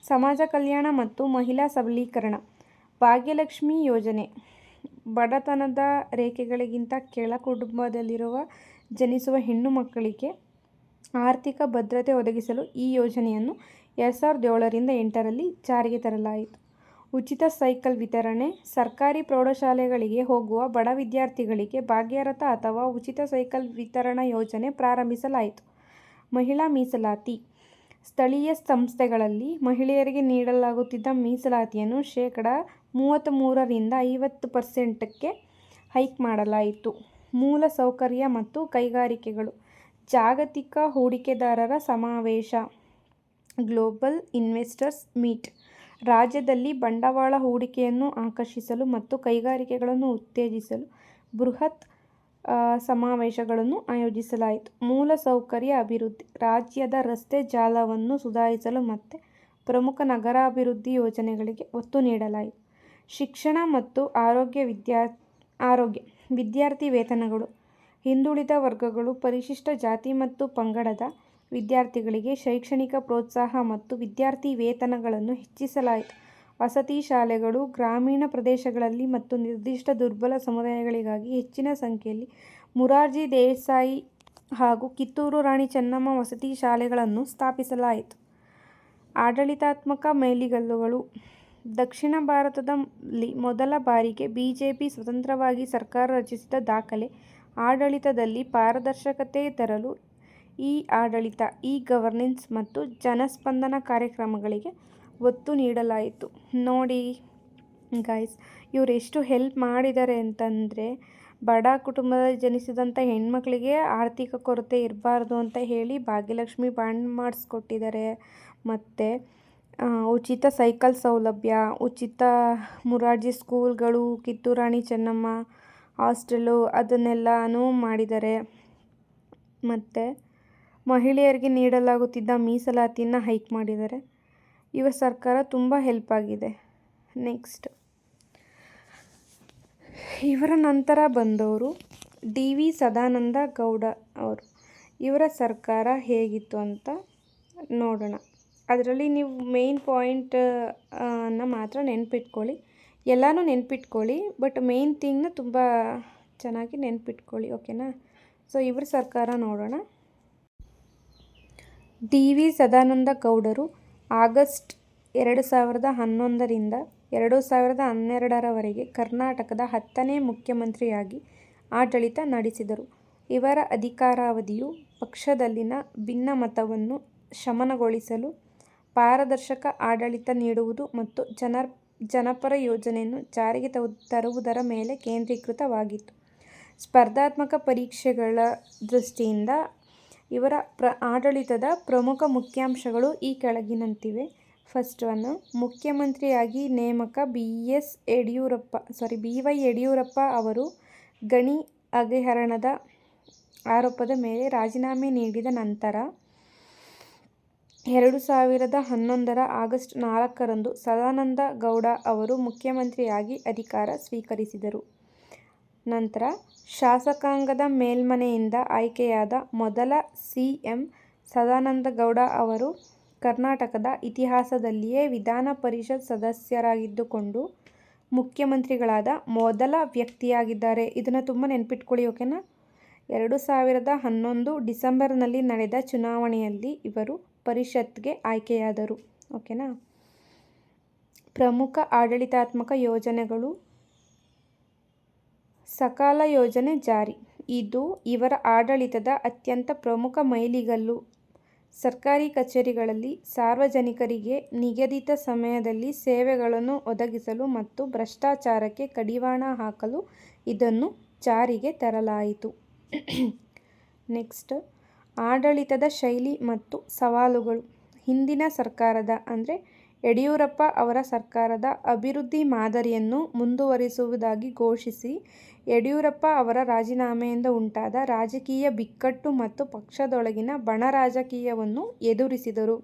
ಸಮಾಜ ಕಲ್ಯಾಣ ಮತ್ತು ಮಹಿಳಾ ಸಬಲೀಕರಣ. ಭಾಗ್ಯಲಕ್ಷ್ಮಿ ಯೋಜನೆ. ಬಡತನದ ರೇಖೆಗಳಿಗಿಂತ ಕೆಳ ಕುಟುಂಬದಲ್ಲಿರುವ ಜನಿಸುವ ಹೆಣ್ಣು ಮಕ್ಕಳಿಗೆ ಆರ್ಥಿಕ ಭದ್ರತೆ ಒದಗಿಸಲು ಈ ಯೋಜನೆಯನ್ನು 2007-8ರಲ್ಲಿ ಜಾರಿಗೆ ತರಲಾಯಿತು. ಉಚಿತ ಸೈಕಲ್ ವಿತರಣೆ. ಸರ್ಕಾರಿ ಪ್ರೌಢಶಾಲೆಗಳಿಗೆ ಹೋಗುವ ಬಡ ವಿದ್ಯಾರ್ಥಿಗಳಿಗೆ ಭಾಗ್ಯರಥ ಅಥವಾ ಉಚಿತ ಸೈಕಲ್ ವಿತರಣಾ ಯೋಜನೆ ಪ್ರಾರಂಭಿಸಲಾಯಿತು. ಮಹಿಳಾ ಮೀಸಲಾತಿ. ಸ್ಥಳೀಯ ಸಂಸ್ಥೆಗಳಲ್ಲಿ ಮಹಿಳೆಯರಿಗೆ ನೀಡಲಾಗುತ್ತಿದ್ದ ಮೀಸಲಾತಿಯನ್ನು 33% 50%ಕ್ಕೆ ಹೈಕ್ ಮಾಡಲಾಯಿತು. ಮೂಲ ಸೌಕರ್ಯ ಮತ್ತು ಕೈಗಾರಿಕೆಗಳು. ಜಾಗತಿಕ ಹೂಡಿಕೆದಾರರ ಸಮಾವೇಶ ಗ್ಲೋಬಲ್ ಇನ್ವೆಸ್ಟರ್ಸ್ ಮೀಟ್. ರಾಜ್ಯದಲ್ಲಿ ಬಂಡವಾಳ ಹೂಡಿಕೆಯನ್ನು ಆಕರ್ಷಿಸಲು ಮತ್ತು ಕೈಗಾರಿಕೆಗಳನ್ನು ಉತ್ತೇಜಿಸಲು ಬೃಹತ್ ಸಮಾವೇಶಗಳನ್ನು ಆಯೋಜಿಸಲಾಯಿತು. ಮೂಲಸೌಕರ್ಯ ಅಭಿವೃದ್ಧಿ. ರಾಜ್ಯದ ರಸ್ತೆ ಜಾಲವನ್ನು ಸುಧಾರಿಸಲು ಮತ್ತು ಪ್ರಮುಖ ನಗರಾಭಿವೃದ್ಧಿ ಯೋಜನೆಗಳಿಗೆ ಒತ್ತು ನೀಡಲಾಯಿತು. ಶಿಕ್ಷಣ ಮತ್ತು ಆರೋಗ್ಯ. ವಿದ್ಯಾರ್ಥಿ ವೇತನಗಳು. ಹಿಂದುಳಿದ ವರ್ಗಗಳು, ಪರಿಶಿಷ್ಟ ಜಾತಿ ಮತ್ತು ಪಂಗಡದ ವಿದ್ಯಾರ್ಥಿಗಳಿಗೆ ಶೈಕ್ಷಣಿಕ ಪ್ರೋತ್ಸಾಹ ಮತ್ತು ವಿದ್ಯಾರ್ಥಿ ವೇತನಗಳನ್ನು ಹೆಚ್ಚಿಸಲಾಯಿತು. ವಸತಿ ಶಾಲೆಗಳು. ಗ್ರಾಮೀಣ ಪ್ರದೇಶಗಳಲ್ಲಿ ಮತ್ತು ನಿರ್ದಿಷ್ಟ ದುರ್ಬಲ ಸಮುದಾಯಗಳಿಗಾಗಿ ಹೆಚ್ಚಿನ ಸಂಖ್ಯೆಯಲ್ಲಿ ಮೊರಾರ್ಜಿ ದೇಸಾಯಿ ಹಾಗೂ ಕಿತ್ತೂರು ರಾಣಿ ಚೆನ್ನಮ್ಮ ವಸತಿ ಶಾಲೆಗಳನ್ನು ಸ್ಥಾಪಿಸಲಾಯಿತು. ಆಡಳಿತಾತ್ಮಕ ಮೈಲಿಗಲ್ಲುಗಳು. ದಕ್ಷಿಣ ಭಾರತದಲ್ಲಿ ಮೊದಲ ಬಾರಿಗೆ ಬಿಜೆಪಿ ಸ್ವತಂತ್ರವಾಗಿ ಸರ್ಕಾರ ರಚಿಸಿದ ದಾಖಲೆ. ಆಡಳಿತದಲ್ಲಿ ಪಾರದರ್ಶಕತೆ ತರಲು ಇ-ಆಡಳಿತ, ಇ-ಗವರ್ನೆನ್ಸ್ ಮತ್ತು ಜನಸ್ಪಂದನ ಕಾರ್ಯಕ್ರಮಗಳಿಗೆ ಒತ್ತು ನೀಡಲಾಯಿತು. ನೋಡಿ ಗೈಸ್, ಇವರು ಎಷ್ಟು ಹೆಲ್ಪ್ ಮಾಡಿದ್ದಾರೆ ಅಂತಂದರೆ, ಬಡ ಕುಟುಂಬದಲ್ಲಿ ಜನಿಸಿದಂಥ ಹೆಣ್ಮಕ್ಳಿಗೆ ಆರ್ಥಿಕ ಕೊರತೆ ಇರಬಾರ್ದು ಅಂತ ಹೇಳಿ ಭಾಗ್ಯಲಕ್ಷ್ಮಿ ಬಾಂಡ್ ಮಾಡಿಸ್ಕೊಟ್ಟಿದ್ದಾರೆ. ಮತ್ತು ಉಚಿತ ಸೈಕಲ್ ಸೌಲಭ್ಯ, ಉಚಿತ ಮೊರಾರ್ಜಿ ಸ್ಕೂಲ್ಗಳು, ಕಿತ್ತೂರು ರಾಣಿ ಚೆನ್ನಮ್ಮ ಹಾಸ್ಟೆಲು ಅದನ್ನೆಲ್ಲನೂ ಮಾಡಿದ್ದಾರೆ. ಮತ್ತು ಮಹಿಳೆಯರಿಗೆ ನೀಡಲಾಗುತ್ತಿದ್ದ ಮೀಸಲಾತಿಯನ್ನು ಹೈಕ್ ಮಾಡಿದ್ದಾರೆ. ಇವರ ಸರ್ಕಾರ ತುಂಬ ಹೆಲ್ಪ್ ಆಗಿದೆ. ನೆಕ್ಸ್ಟ್, ಇವರ ನಂತರ ಬಂದವರು ಡಿ.ವಿ. ಸದಾನಂದ ಗೌಡ ಅವರು. ಇವರ ಸರ್ಕಾರ ಹೇಗಿತ್ತು ಅಂತ ನೋಡೋಣ. ಅದರಲ್ಲಿ ನೀವು ಮೇನ್ ಪಾಯಿಂಟ್ ಅನ್ನು ಮಾತ್ರ ನೆನಪಿಟ್ಕೊಳ್ಳಿ. ಎಲ್ಲನೂ ನೆನಪಿಟ್ಕೊಳ್ಳಿ, ಬಟ್ ಮೇನ್ ಥಿಂಗ್ನ ತುಂಬ ಚೆನ್ನಾಗಿ ನೆನಪಿಟ್ಕೊಳ್ಳಿ, ಓಕೆನಾ? ಸೊ ಇವರ ಸರ್ಕಾರ ನೋಡೋಣ. ಡಿ.ವಿ. ಸದಾನಂದ ಗೌಡರು ಆಗಸ್ಟ್ 2011ರಿಂದ 2012ರವರೆಗೆ ಕರ್ನಾಟಕದ 10ನೇ ಮುಖ್ಯಮಂತ್ರಿಯಾಗಿ ಆಡಳಿತ ನಡೆಸಿದರು. ಇವರ ಅಧಿಕಾರಾವಧಿಯು ಪಕ್ಷದಲ್ಲಿನ ಭಿನ್ನಮತವನ್ನು ಶಮನಗೊಳಿಸಲು, ಪಾರದರ್ಶಕ ಆಡಳಿತ ನೀಡುವುದು ಮತ್ತು ಜನಪರ ಯೋಜನೆಯನ್ನು ಜಾರಿಗೆ ತರುವುದರ ಮೇಲೆ ಕೇಂದ್ರೀಕೃತವಾಗಿತ್ತು. ಸ್ಪರ್ಧಾತ್ಮಕ ಪರೀಕ್ಷೆಗಳ ದೃಷ್ಟಿಯಿಂದ ಇವರ ಆಡಳಿತದ ಪ್ರಮುಖ ಮುಖ್ಯಾಂಶಗಳು ಈ ಕೆಳಗಿನಂತಿವೆ. ಫಸ್ಟ್ ಒನ್, ಮುಖ್ಯಮಂತ್ರಿಯಾಗಿ ನೇಮಕ. ಬಿ.ವೈ. ಯಡಿಯೂರಪ್ಪ ಅವರು ಗಣಿ ಹಗರಣದ ಆರೋಪದ ಮೇಲೆ ರಾಜೀನಾಮೆ ನೀಡಿದ ನಂತರ 2011ರ ಆಗಸ್ಟ್ 4ರಂದು ಸದಾನಂದ ಗೌಡ ಅವರು ಮುಖ್ಯಮಂತ್ರಿಯಾಗಿ ಅಧಿಕಾರ ಸ್ವೀಕರಿಸಿದರು. ನಂತರ ಶಾಸಕಾಂಗದ ಮೇಲ್ಮನೆಯಿಂದ ಆಯ್ಕೆಯಾದ ಮೊದಲ ಸಿ.ಎಂ. ಸದಾನಂದ ಗೌಡ ಅವರು ಕರ್ನಾಟಕದ ಇತಿಹಾಸದಲ್ಲಿಯೇ ವಿಧಾನ ಪರಿಷತ್ ಸದಸ್ಯರಾಗಿದ್ದುಕೊಂಡು ಮುಖ್ಯಮಂತ್ರಿಗಳಾದ ಮೊದಲ ವ್ಯಕ್ತಿಯಾಗಿದ್ದಾರೆ. ಇದನ್ನು ತುಂಬ ನೆನಪಿಟ್ಕೊಳ್ಳಿ, ಓಕೆನಾ? 2011 ಡಿಸೆಂಬರ್ನಲ್ಲಿ ನಡೆದ ಚುನಾವಣೆಯಲ್ಲಿ ಇವರು ಪರಿಷತ್ಗೆ ಆಯ್ಕೆಯಾದರು, ಓಕೆನಾ? ಪ್ರಮುಖ ಆಡಳಿತಾತ್ಮಕ ಯೋಜನೆಗಳು. ಸಕಾಲ ಯೋಜನೆ ಜಾರಿ. ಇದು ಇವರ ಆಡಳಿತದ ಅತ್ಯಂತ ಪ್ರಮುಖ ಮೈಲಿಗಲ್ಲು. ಸರ್ಕಾರಿ ಕಚೇರಿಗಳಲ್ಲಿ ಸಾರ್ವಜನಿಕರಿಗೆ ನಿಗದಿತ ಸಮಯದಲ್ಲಿ ಸೇವೆಗಳನ್ನು ಒದಗಿಸಲು ಮತ್ತು ಭ್ರಷ್ಟಾಚಾರಕ್ಕೆ ಕಡಿವಾಣ ಹಾಕಲು ಇದನ್ನು ಜಾರಿಗೆ ತರಲಾಯಿತು. ನೆಕ್ಸ್ಟ್, ಆಡಳಿತದ ಶೈಲಿ ಮತ್ತು ಸವಾಲುಗಳು. ಹಿಂದಿನ ಸರ್ಕಾರದ ಅಂದರೆ ಯಡಿಯೂರಪ್ಪ ಅವರ ಸರ್ಕಾರದ ಅಭಿವೃದ್ಧಿ ಮಾದರಿಯನ್ನು ಮುಂದುವರಿಸುವುದಾಗಿ ಘೋಷಿಸಿ ಯಡಿಯೂರಪ್ಪ ಅವರ ರಾಜೀನಾಮೆಯಿಂದ ಉಂಟಾದ ರಾಜಕೀಯ ಬಿಕ್ಕಟ್ಟು ಮತ್ತು ಪಕ್ಷದೊಳಗಿನ ಬಣ ರಾಜಕೀಯವನ್ನು ಎದುರಿಸಿದರು.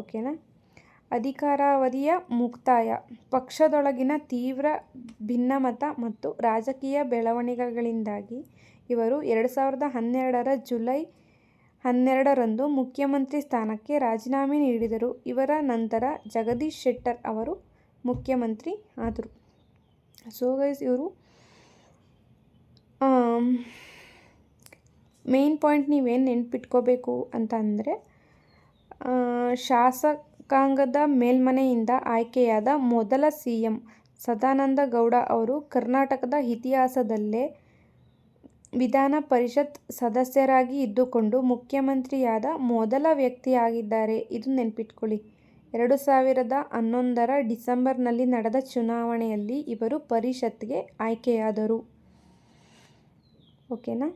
ಓಕೆನಾ. ಅಧಿಕಾರಾವಧಿಯ ಮುಕ್ತಾಯ. ಪಕ್ಷದೊಳಗಿನ ತೀವ್ರ ಭಿನ್ನಮತ ಮತ್ತು ರಾಜಕೀಯ ಬೆಳವಣಿಗೆಗಳಿಂದಾಗಿ ಇವರು 2012 ಜುಲೈ 12ರಂದು ಮುಖ್ಯಮಂತ್ರಿ ಸ್ಥಾನಕ್ಕೆ ರಾಜೀನಾಮೆ ನೀಡಿದರು. ಇವರ ನಂತರ ಜಗದೀಶ್ ಶೆಟ್ಟರ್ ಅವರು ಮುಖ್ಯಮಂತ್ರಿ ಆದರು. ಸೊ ಗೈಸ್, ಇವರು ಮೇನ್ ಪಾಯಿಂಟ್ ನೀವೇನು ನೆನ್ಪಿಟ್ಕೋಬೇಕು ಅಂತ ಅಂದರೆ, ಶಾಸಕಾಂಗದ ಮೇಲ್ಮನೆಯಿಂದ ಆಯ್ಕೆಯಾದ ಮೊದಲ CM ಸದಾನಂದ ಗೌಡ ಅವರು ಕರ್ನಾಟಕದ ಇತಿಹಾಸದಲ್ಲೇ ವಿಧಾನ ಪರಿಷತ್ ಸದಸ್ಯರಾಗಿ ಇದ್ದುಕೊಂಡು ಮುಖ್ಯಮಂತ್ರಿಯಾದ ಮೊದಲ ವ್ಯಕ್ತಿಯಾಗಿದ್ದಾರೆ. ಇದು ನೆನ್ಪಿಟ್ಕೊಳ್ಳಿ. 2011 ಡಿಸೆಂಬರ್ನಲ್ಲಿ ನಡೆದ ಚುನಾವಣೆಯಲ್ಲಿ ಇವರು ಪರಿಷತ್ಗೆ ಆಯ್ಕೆಯಾದರು. ಓಕೆನಾ.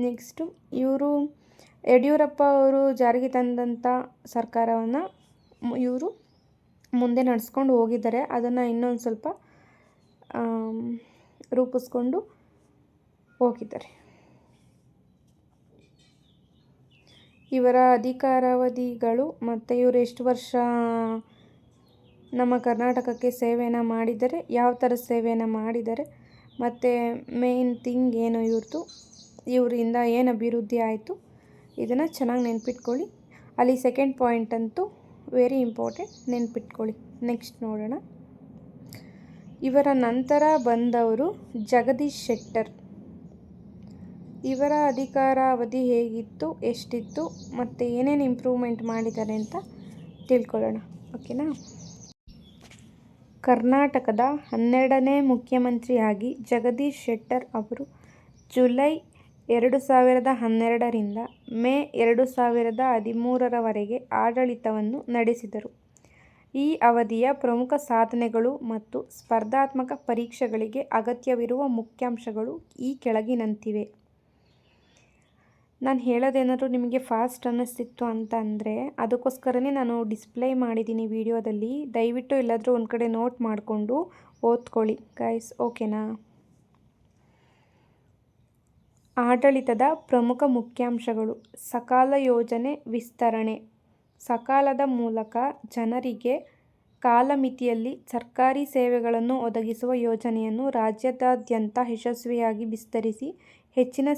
ನೆಕ್ಸ್ಟು, ಇವರು ಯಡಿಯೂರಪ್ಪ ಅವರು ಜಾರಿಗೆ ತಂದಂಥ ಸರ್ಕಾರವನ್ನು ಇವರು ಮುಂದೆ ನಡೆಸ್ಕೊಂಡು ಹೋಗಿದ್ದಾರೆ. ಅದನ್ನು ಇನ್ನೊಂದು ಸ್ವಲ್ಪ ರೂಪಿಸ್ಕೊಂಡು ಹೋಗಿದ್ದಾರೆ. ಇವರ ಅಧಿಕಾರಾವಧಿಗಳು ಮತ್ತು ಇವರು ಎಷ್ಟು ವರ್ಷ ನಮ್ಮ ಕರ್ನಾಟಕಕ್ಕೆ ಸೇವೆಯನ್ನು ಮಾಡಿದ್ದಾರೆ, ಯಾವ ಥರ ಸೇವೆಯನ್ನು ಮಾಡಿದ್ದಾರೆ, ಮತ್ತು ಮೇನ್ ಥಿಂಗ್ ಏನು ಇವರಿಂದ ಏನು ಅಭಿವೃದ್ಧಿ ಆಯಿತು, ಇದನ್ನು ಚೆನ್ನಾಗಿ ನೆನ್ಪಿಟ್ಕೊಳ್ಳಿ. ಅಲ್ಲಿ ಸೆಕೆಂಡ್ ಪಾಯಿಂಟ್ ಅಂತೂ ವೆರಿ ಇಂಪಾರ್ಟೆಂಟ್, ನೆನ್ಪಿಟ್ಕೊಳ್ಳಿ. ನೆಕ್ಸ್ಟ್ ನೋಡೋಣ. ಇವರ ನಂತರ ಬಂದವರು ಜಗದೀಶ್ ಶೆಟ್ಟರ್. ಇವರ ಅಧಿಕಾರಾವಧಿ ಹೇಗಿತ್ತು, ಎಷ್ಟಿತ್ತು, ಮತ್ತು ಏನೇನು ಇಂಪ್ರೂವ್ಮೆಂಟ್ ಮಾಡಿದ್ದಾರೆ ಅಂತ ತಿಳ್ಕೊಳ್ಳೋಣ. ಓಕೆನಾ. ಕರ್ನಾಟಕದ 12ನೇ ಮುಖ್ಯಮಂತ್ರಿಯಾಗಿ ಜಗದೀಶ್ ಶೆಟ್ಟರ್ ಅವರು ಜುಲೈ 2012ರಿಂದ ಮೇ 2013ರವರೆಗೆ ಆಡಳಿತವನ್ನು ನಡೆಸಿದರು. ಈ ಅವಧಿಯ ಪ್ರಮುಖ ಸಾಧನೆಗಳು ಮತ್ತು ಸ್ಪರ್ಧಾತ್ಮಕ ಪರೀಕ್ಷೆಗಳಿಗೆ ಅಗತ್ಯವಿರುವ ಮುಖ್ಯಾಂಶಗಳು ಈ ಕೆಳಗಿನಂತಿವೆ. ನಾನು ಹೇಳೋದೇನಾದರೂ ನಿಮಗೆ ಫಾಸ್ಟ್ ಅನ್ನಿಸ್ತಿತ್ತು ಅಂತ ಅಂದರೆ ಅದಕ್ಕೋಸ್ಕರನೇ ನಾನು ಡಿಸ್ಪ್ಲೇ ಮಾಡಿದ್ದೀನಿ ವಿಡಿಯೋದಲ್ಲಿ. ದಯವಿಟ್ಟು ಎಲ್ಲಾದರೂ ಒಂದು ಕಡೆ ನೋಟ್ ಮಾಡಿಕೊಂಡು ಓದ್ಕೊಳ್ಳಿ ಗೈಸ್. ಓಕೆನಾ. ಆಡಳಿತದ ಪ್ರಮುಖ ಮುಖ್ಯಾಂಶಗಳು. ಸಕಾಲ ಯೋಜನೆ ವಿಸ್ತರಣೆ. ಸಕಾಲದ ಮೂಲಕ ಜನರಿಗೆ ಕಾಲಮಿತಿಯಲ್ಲಿ ಸರ್ಕಾರಿ ಸೇವೆಗಳನ್ನು ಒದಗಿಸುವ ಯೋಜನೆಯನ್ನು ರಾಜ್ಯಾದ್ಯಂತ ಯಶಸ್ವಿಯಾಗಿ ವಿಸ್ತರಿಸಿ ಹೆಚ್ಚಿನ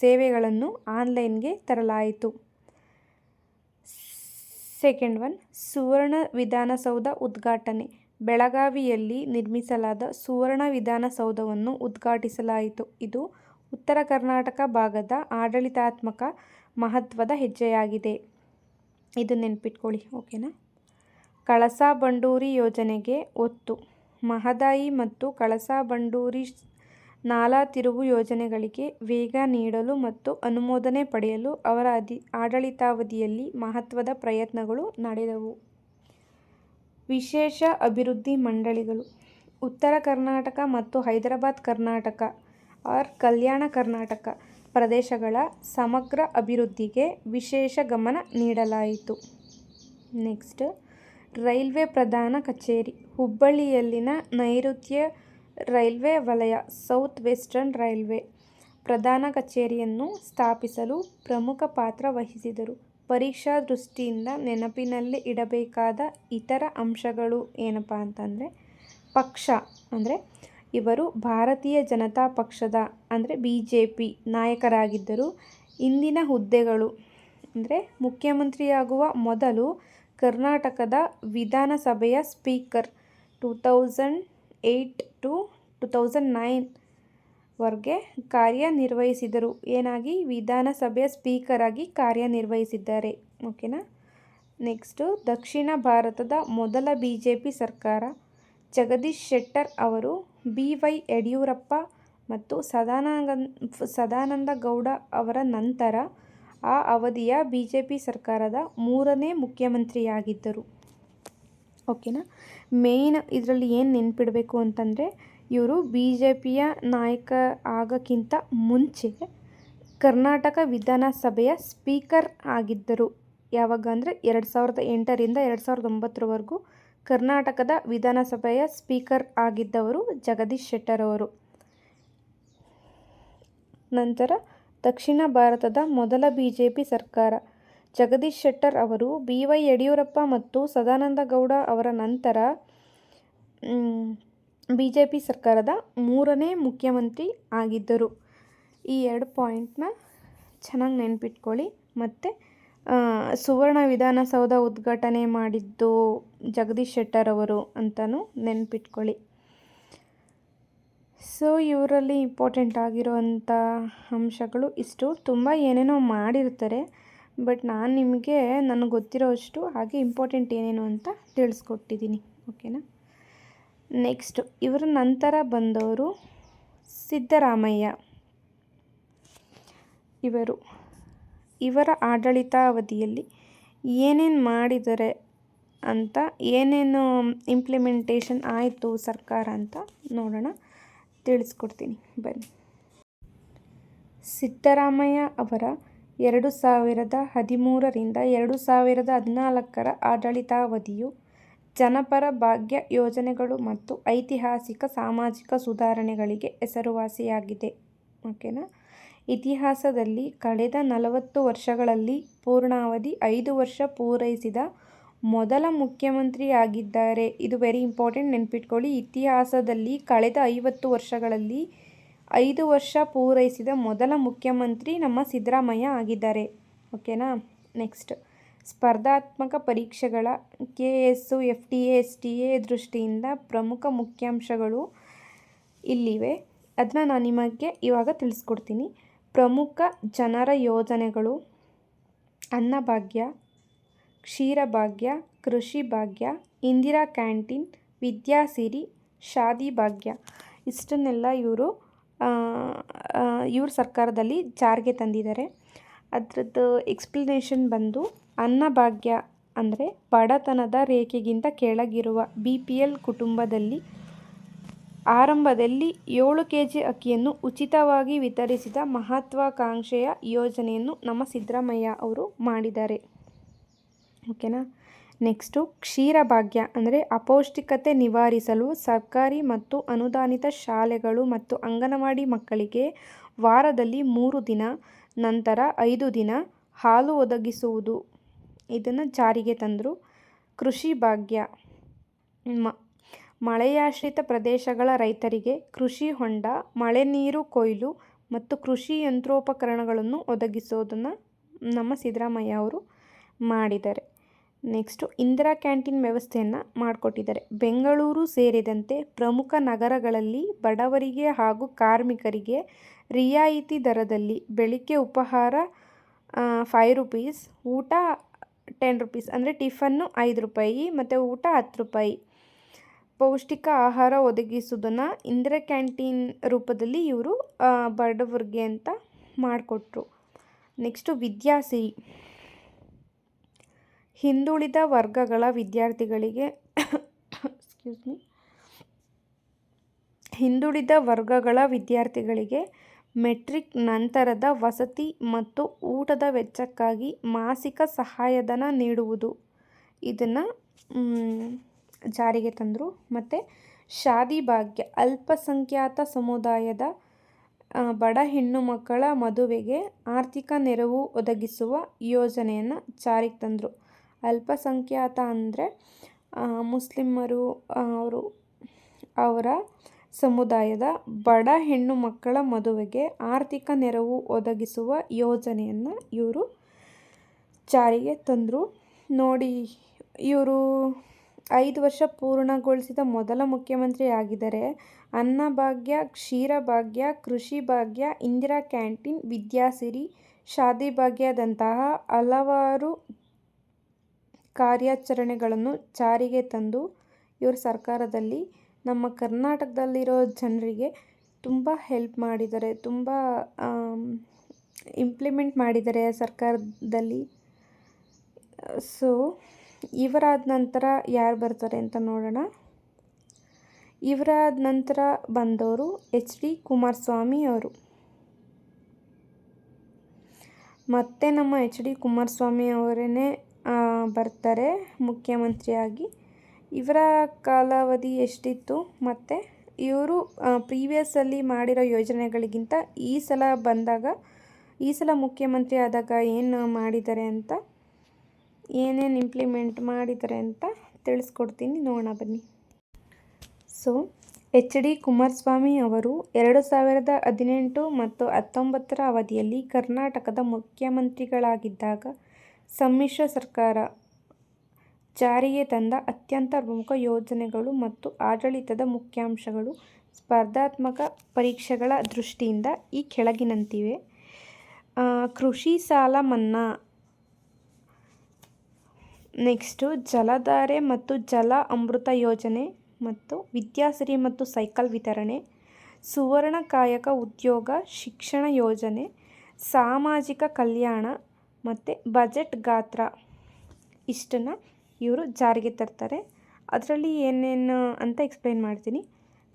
ಸೇವೆಗಳನ್ನು ಆನ್ಲೈನ್ಗೆ ತರಲಾಯಿತು. ಸೆಕೆಂಡ್ ಒನ್, ಸುವರ್ಣ ವಿಧಾನಸೌಧ ಉದ್ಘಾಟನೆ. ಬೆಳಗಾವಿಯಲ್ಲಿ ನಿರ್ಮಿಸಲಾದ ಸುವರ್ಣ ವಿಧಾನಸೌಧವನ್ನು ಉದ್ಘಾಟಿಸಲಾಯಿತು. ಇದು ಉತ್ತರ ಕರ್ನಾಟಕ ಭಾಗದ ಆಡಳಿತಾತ್ಮಕ ಮಹತ್ವದ ಹೆಜ್ಜೆಯಾಗಿದೆ. ಇದು ನೆನ್ಪಿಟ್ಕೊಳ್ಳಿ. ಓಕೆನಾ. ಕಳಸಾ ಬಂಡೂರಿ ಯೋಜನೆಗೆ ಒತ್ತು. ಮಹದಾಯಿ ಮತ್ತು ಕಳಸಾ ಬಂಡೂರಿ ನಾಲಾ ತಿರುವು ಯೋಜನೆಗಳಿಗೆ ವೇಗ ನೀಡಲು ಮತ್ತು ಅನುಮೋದನೆ ಪಡೆಯಲು ಅವರ ಆಡಳಿತಾವಧಿಯಲ್ಲಿ ಮಹತ್ವದ ಪ್ರಯತ್ನಗಳು ನಡೆದವು. ವಿಶೇಷ ಅಭಿವೃದ್ಧಿ ಮಂಡಳಿಗಳು. ಉತ್ತರ ಕರ್ನಾಟಕ ಮತ್ತು ಹೈದರಾಬಾದ್ ಕರ್ನಾಟಕ ಕಲ್ಯಾಣ ಕರ್ನಾಟಕ ಪ್ರದೇಶಗಳ ಸಮಗ್ರ ಅಭಿವೃದ್ಧಿಗೆ ವಿಶೇಷ ಗಮನ ನೀಡಲಾಯಿತು. ನೆಕ್ಸ್ಟ್, ರೈಲ್ವೆ ಪ್ರಧಾನ ಕಚೇರಿ. ಹುಬ್ಬಳ್ಳಿಯಲ್ಲಿನ ನೈಋತ್ಯ ರೈಲ್ವೆ ವಲಯ ಸೌತ್ ವೆಸ್ಟರ್ನ್ ರೈಲ್ವೆ ಪ್ರಧಾನ ಕಚೇರಿಯನ್ನು ಸ್ಥಾಪಿಸಲು ಪ್ರಮುಖ ಪಾತ್ರ ವಹಿಸಿದರು. ಪರೀಕ್ಷಾ ದೃಷ್ಟಿಯಿಂದ ನೆನಪಿನಲ್ಲಿ ಇಡಬೇಕಾದ ಇತರ ಅಂಶಗಳು ಏನಪ್ಪ ಅಂತಂದರೆ, ಪಕ್ಷ ಅಂದರೆ ಇವರು ಭಾರತೀಯ ಜನತಾ ಪಕ್ಷದ ಅಂದರೆ BJP ನಾಯಕರಾಗಿದ್ದರು. ಇಂದಿನ ಹುದ್ದೆಗಳು ಅಂದರೆ ಮುಖ್ಯಮಂತ್ರಿಯಾಗುವ ಮೊದಲು ಕರ್ನಾಟಕದ ವಿಧಾನಸಭೆಯ ಸ್ಪೀಕರ್ 2008 to 2009 ವರೆಗೆ ಕಾರ್ಯನಿರ್ವಹಿಸಿದರು. ಏನಾಗಿ ವಿಧಾನಸಭೆಯ ಸ್ಪೀಕರ್ ಆಗಿ ಕಾರ್ಯನಿರ್ವಹಿಸಿದ್ದಾರೆ. ಓಕೆನಾ. ನೆಕ್ಸ್ಟು, ದಕ್ಷಿಣ ಭಾರತದ ಮೊದಲ BJP ಸರ್ಕಾರ. ಜಗದೀಶ್ ಶೆಟ್ಟರ್ ಅವರು BY ಯಡಿಯೂರಪ್ಪ ಮತ್ತು ಸದಾನಂದ ಗೌಡ ಅವರ ನಂತರ ಆ ಅವಧಿಯ BJP ಸರ್ಕಾರದ 3ನೇ ಮುಖ್ಯಮಂತ್ರಿಯಾಗಿದ್ದರು. ಓಕೆನಾ. ಮೇಯ್ನ್ ಇದರಲ್ಲಿ ಏನು ನೆನ್ಪಿಡಬೇಕು ಅಂತಂದರೆ, ಇವರು ಬಿ ಜೆ ಪಿಯ ನಾಯಕ ಆಗೋಕ್ಕಿಂತ ಮುಂಚೆ ಕರ್ನಾಟಕ ವಿಧಾನಸಭೆಯ ಸ್ಪೀಕರ್ ಆಗಿದ್ದರು. ಯಾವಾಗ ಅಂದರೆ 2008ರಿಂದ 2009ರವರೆಗೂ ಕರ್ನಾಟಕದ ವಿಧಾನಸಭೆಯ ಸ್ಪೀಕರ್ ಆಗಿದ್ದವರು ಜಗದೀಶ್ ಶೆಟ್ಟರ್ ಅವರು. ನಂತರ ದಕ್ಷಿಣ ಭಾರತದ ಮೊದಲ BJP ಸರ್ಕಾರ. ಜಗದೀಶ್ ಶೆಟ್ಟರ್ ಅವರು BY ಯಡಿಯೂರಪ್ಪ ಮತ್ತು ಸದಾನಂದ ಗೌಡ ಅವರ ನಂತರ BJP ಸರ್ಕಾರದ 3ನೇ ಮುಖ್ಯಮಂತ್ರಿ ಆಗಿದ್ದರು. ಈ 2 ಪಾಯಿಂಟ್ನ ಚೆನ್ನಾಗಿ ನೆನ್ಪಿಟ್ಕೊಳ್ಳಿ. ಮತ್ತು ಸುವರ್ಣ ವಿಧಾನಸೌಧ ಉದ್ಘಾಟನೆ ಮಾಡಿದ್ದು ಜಗದೀಶ್ ಶೆಟ್ಟರ್ ಅವರು ಅಂತಲೂ ನೆನ್ಪಿಟ್ಕೊಳ್ಳಿ. ಸೊ ಇವರಲ್ಲಿ ಇಂಪಾರ್ಟೆಂಟ್ ಆಗಿರುವಂಥ ಅಂಶಗಳು ಇಷ್ಟು. ತುಂಬ ಏನೇನೋ ಮಾಡಿರ್ತಾರೆ, ಬಟ್ ನಾನು ನಿಮಗೆ ನನಗೆ ಗೊತ್ತಿರೋಷ್ಟು ಹಾಗೆ ಇಂಪಾರ್ಟೆಂಟ್ ಏನೇನು ಅಂತ ತಿಳಿಸ್ಕೊಟ್ಟಿದ್ದೀನಿ. ಓಕೆನಾ. ನೆಕ್ಸ್ಟ್ ಇವರ ನಂತರ ಬಂದವರು ಸಿದ್ದರಾಮಯ್ಯ. ಇವರ ಆಡಳಿತಾವಧಿಯಲ್ಲಿ ಏನೇನು ಮಾಡಿದ್ದಾರೆ ಅಂತ, ಏನೇನು ಇಂಪ್ಲಿಮೆಂಟೇಷನ್ ಆಯಿತು ಸರ್ಕಾರ ಅಂತ ನೋಡೋಣ, ತಿಳಿಸ್ಕೊಡ್ತೀನಿ ಬನ್ನಿ. ಸಿದ್ದರಾಮಯ್ಯ ಅವರ 2013ರಿಂದ 2014ರ ಆಡಳಿತಾವಧಿಯು ಜನಪರ ಭಾಗ್ಯ ಯೋಜನೆಗಳು ಮತ್ತು ಐತಿಹಾಸಿಕ ಸಾಮಾಜಿಕ ಸುಧಾರಣೆಗಳಿಗೆ ಹೆಸರುವಾಸಿಯಾಗಿದೆ. ಓಕೆನಾ. ಇತಿಹಾಸದಲ್ಲಿ ಕಳೆದ 40 ವರ್ಷಗಳಲ್ಲಿ ಪೂರ್ಣಾವಧಿ 5 ವರ್ಷ ಪೂರೈಸಿದ ಮೊದಲ ಮುಖ್ಯಮಂತ್ರಿಯಾಗಿದ್ದಾರೆ. ಇದು ವೆರಿ ಇಂಪಾರ್ಟೆಂಟ್, ನೆನ್ಪಿಟ್ಕೊಳ್ಳಿ. ಇತಿಹಾಸದಲ್ಲಿ ಕಳೆದ 50 ವರ್ಷಗಳಲ್ಲಿ 5 ವರ್ಷ ಪೂರೈಸಿದ ಮೊದಲ ಮುಖ್ಯಮಂತ್ರಿ ನಮ್ಮ ಸಿದ್ದರಾಮಯ್ಯ ಆಗಿದ್ದಾರೆ. ಓಕೆನಾ. ನೆಕ್ಸ್ಟ್ ಸ್ಪರ್ಧಾತ್ಮಕ ಪರೀಕ್ಷೆಗಳ KS, FTA, STA ದೃಷ್ಟಿಯಿಂದ ಪ್ರಮುಖ ಮುಖ್ಯಾಂಶಗಳು ಇಲ್ಲಿವೆ. ಅದನ್ನ ನಾನು ನಿಮಗೆ ಇವಾಗ ತಿಳಿಸ್ಕೊಡ್ತೀನಿ. ಪ್ರಮುಖ ಜನರ ಯೋಜನೆಗಳು: ಅನ್ನಭಾಗ್ಯ, ಕ್ಷೀರಭಾಗ್ಯ, ಕೃಷಿ ಭಾಗ್ಯ, ಇಂದಿರಾ ಕ್ಯಾಂಟೀನ್, ವಿದ್ಯಾಸಿರಿ, ಶಾದಿ ಭಾಗ್ಯ. ಇಷ್ಟನ್ನೆಲ್ಲ ಇವರು ಸರ್ಕಾರದಲ್ಲಿ ಜಾರಿಗೆ ತಂದಿದ್ದಾರೆ. ಅದರದ್ದು ಎಕ್ಸ್ಪ್ಲನೇಷನ್ ಬಂದು, ಅನ್ನಭಾಗ್ಯ ಅಂದರೆ ಬಡತನದ ರೇಖೆಗಿಂತ ಕೆಳಗಿರುವ BPL ಕುಟುಂಬದಲ್ಲಿ ಆರಂಭದಲ್ಲಿ 7 kg ಅಕ್ಕಿಯನ್ನು ಉಚಿತವಾಗಿ ವಿತರಿಸಿದ ಮಹತ್ವಾಕಾಂಕ್ಷೆಯ ಯೋಜನೆಯನ್ನು ನಮ್ಮ ಸಿದ್ದರಾಮಯ್ಯ ಅವರು ಮಾಡಿದ್ದಾರೆ. ಓಕೆನಾ. ನೆಕ್ಸ್ಟು ಕ್ಷೀರಭಾಗ್ಯ ಅಂದರೆ ಅಪೌಷ್ಟಿಕತೆ ನಿವಾರಿಸಲು ಸರ್ಕಾರಿ ಮತ್ತು ಅನುದಾನಿತ ಶಾಲೆಗಳು ಮತ್ತು ಅಂಗನವಾಡಿ ಮಕ್ಕಳಿಗೆ ವಾರದಲ್ಲಿ 3 ದಿನ, ನಂತರ 5 ದಿನ ಹಾಲು ಒದಗಿಸುವುದು, ಇದನ್ನು ಜಾರಿಗೆ ತಂದರು. ಕೃಷಿ ಭಾಗ್ಯ ಮಳೆಯಾಶ್ರಿತ ಪ್ರದೇಶಗಳ ರೈತರಿಗೆ ಕೃಷಿ ಹೊಂಡ, ಮಳೆ ನೀರು ಕೊಯ್ಲು ಮತ್ತು ಕೃಷಿ ಯಂತ್ರೋಪಕರಣಗಳನ್ನು ಒದಗಿಸೋದನ್ನು ನಮ್ಮ ಸಿದ್ದರಾಮಯ್ಯ ಅವರು ಮಾಡಿದ್ದಾರೆ. ನೆಕ್ಸ್ಟು ಇಂದಿರಾ ಕ್ಯಾಂಟೀನ್ ವ್ಯವಸ್ಥೆಯನ್ನು ಮಾಡಿಕೊಟ್ಟಿದ್ದಾರೆ. ಬೆಂಗಳೂರು ಸೇರಿದಂತೆ ಪ್ರಮುಖ ನಗರಗಳಲ್ಲಿ ಬಡವರಿಗೆ ಹಾಗೂ ಕಾರ್ಮಿಕರಿಗೆ ರಿಯಾಯಿತಿ ದರದಲ್ಲಿ ಬೆಳಿಗ್ಗೆ ಉಪಹಾರ 5 ರೂಪೀಸ್, ಊಟ 10 ರೂಪೀಸ್, ಅಂದರೆ ಟಿಫನ್ನು 5 ರೂಪಾಯಿ ಮತ್ತು ಊಟ 10 ರೂಪಾಯಿ ಪೌಷ್ಟಿಕ ಆಹಾರ ಒದಗಿಸೋದನ್ನು ಇಂದಿರಾ ಕ್ಯಾಂಟೀನ್ ರೂಪದಲ್ಲಿ ಇವರು ಬಡವರಿಗೆ ಅಂತ ಮಾಡಿಕೊಟ್ರು. ನೆಕ್ಸ್ಟು ವಿದ್ಯಾಸಿರಿ ಹಿಂದುಳಿದ ವರ್ಗಗಳ ವಿದ್ಯಾರ್ಥಿಗಳಿಗೆ ಹಿಂದುಳಿದ ವರ್ಗಗಳ ವಿದ್ಯಾರ್ಥಿಗಳಿಗೆ ಮೆಟ್ರಿಕ್ ನಂತರದ ವಸತಿ ಮತ್ತು ಊಟದ ವೆಚ್ಚಕ್ಕಾಗಿ ಮಾಸಿಕ ಸಹಾಯಧನ ನೀಡುವುದು, ಇದನ್ನು ಜಾರಿಗೆ ತಂದರು. ಮತ್ತು ಶಾದಿ ಭಾಗ್ಯ ಅಲ್ಪಸಂಖ್ಯಾತ ಸಮುದಾಯದ ಬಡ ಹೆಣ್ಣು ಮಕ್ಕಳ ಮದುವೆಗೆ ಆರ್ಥಿಕ ನೆರವು ಒದಗಿಸುವ ಯೋಜನೆಯನ್ನು ಜಾರಿಗೆ ತಂದರು. ಅಲ್ಪಸಂಖ್ಯಾತ ಅಂದರೆ ಮುಸ್ಲಿಮರು, ಅವರ ಸಮುದಾಯದ ಬಡ ಹೆಣ್ಣು ಮಕ್ಕಳ ಮದುವೆಗೆ ಆರ್ಥಿಕ ನೆರವು ಒದಗಿಸುವ ಯೋಜನೆಯನ್ನು ಇವರು ಜಾರಿಗೆ ತಂದರು. ನೋಡಿ, ಇವರು 5 ವರ್ಷ ಪೂರ್ಣಗೊಳಿಸಿದ ಮೊದಲ ಮುಖ್ಯಮಂತ್ರಿ ಆಗಿದ್ದಾರೆ. ಅನ್ನಭಾಗ್ಯ, ಕ್ಷೀರಭಾಗ್ಯ, ಕೃಷಿ ಭಾಗ್ಯ, ಇಂದಿರಾ ಕ್ಯಾಂಟೀನ್, ವಿದ್ಯಾಸಿರಿ, ಶಾದಿ ಭಾಗ್ಯದಂತಹ ಹಲವಾರು ಕಾರ್ಯಾಚರಣೆಗಳನ್ನು ಜಾರಿಗೆ ತಂದು ಇವರು ಸರ್ಕಾರದಲ್ಲಿ ನಮ್ಮ ಕರ್ನಾಟಕದಲ್ಲಿರೋ ಜನರಿಗೆ ತುಂಬ ಹೆಲ್ಪ್ ಮಾಡಿದ್ದಾರೆ, ತುಂಬ ಇಂಪ್ಲಿಮೆಂಟ್ ಮಾಡಿದ್ದಾರೆ ಸರ್ಕಾರದಲ್ಲಿ. ಸೊ ಇವರಾದ ನಂತರ ಯಾರು ಬರ್ತಾರೆ ಅಂತ ನೋಡೋಣ. ಇವರಾದ ನಂತರ ಬಂದವರು HD ಕುಮಾರಸ್ವಾಮಿ ಅವರು. ಮತ್ತೆ ನಮ್ಮ HD ಕುಮಾರಸ್ವಾಮಿ ಅವರೇ ಬರ್ತಾರೆ ಮುಖ್ಯಮಂತ್ರಿಯಾಗಿ. ಇವರ ಕಾಲಾವಧಿ ಎಷ್ಟಿತ್ತು ಮತ್ತು ಇವರು ಪ್ರೀವಿಯಸ್ಸಲ್ಲಿ ಮಾಡಿರೋ ಯೋಜನೆಗಳಿಗಿಂತ ಈ ಸಲ ಮುಖ್ಯಮಂತ್ರಿ ಆದಾಗ ಏನು ಮಾಡಿದ್ದಾರೆ ಅಂತ, ಏನೇನು ಇಂಪ್ಲಿಮೆಂಟ್ ಮಾಡಿದ್ದಾರೆ ಅಂತ ತಿಳಿಸ್ಕೊಡ್ತೀನಿ, ನೋಡೋಣ ಬನ್ನಿ. ಸೊ HD ಕುಮಾರಸ್ವಾಮಿ ಅವರು 2018 ಮತ್ತು 2019 ಅವಧಿಯಲ್ಲಿ ಕರ್ನಾಟಕದ ಮುಖ್ಯಮಂತ್ರಿಗಳಾಗಿದ್ದಾಗ ಸಮ್ಮಿಶ್ರ ಸರ್ಕಾರ ಜಾರಿಗೆ ತಂದ ಅತ್ಯಂತ ಪ್ರಮುಖ ಯೋಜನೆಗಳು ಮತ್ತು ಆಡಳಿತದ ಮುಖ್ಯಾಂಶಗಳು ಸ್ಪರ್ಧಾತ್ಮಕ ಪರೀಕ್ಷೆಗಳ ದೃಷ್ಟಿಯಿಂದ ಈ ಕೆಳಗಿನಂತಿವೆ. ಕೃಷಿ ಸಾಲ ಮನ್ನಾ, ನೆಕ್ಸ್ಟು ಜಲಧಾರೆ ಮತ್ತು ಜಲ ಅಮೃತ ಯೋಜನೆ ಮತ್ತು ವಿದ್ಯಾಸಿರಿ ಮತ್ತು ಸೈಕಲ್ ವಿತರಣೆ, ಸುವರ್ಣ ಕಾಯಕ ಉದ್ಯೋಗ ಶಿಕ್ಷಣ ಯೋಜನೆ, ಸಾಮಾಜಿಕ ಕಲ್ಯಾಣ ಮತ್ತು ಬಜೆಟ್ ಗಾತ್ರ, ಇಷ್ಟನ್ನು ಇವರು ಜಾರಿಗೆ ತರ್ತಾರೆ. ಅದರಲ್ಲಿ ಏನೇನು ಅಂತ ಎಕ್ಸ್ಪ್ಲೈನ್ ಮಾಡ್ತೀನಿ.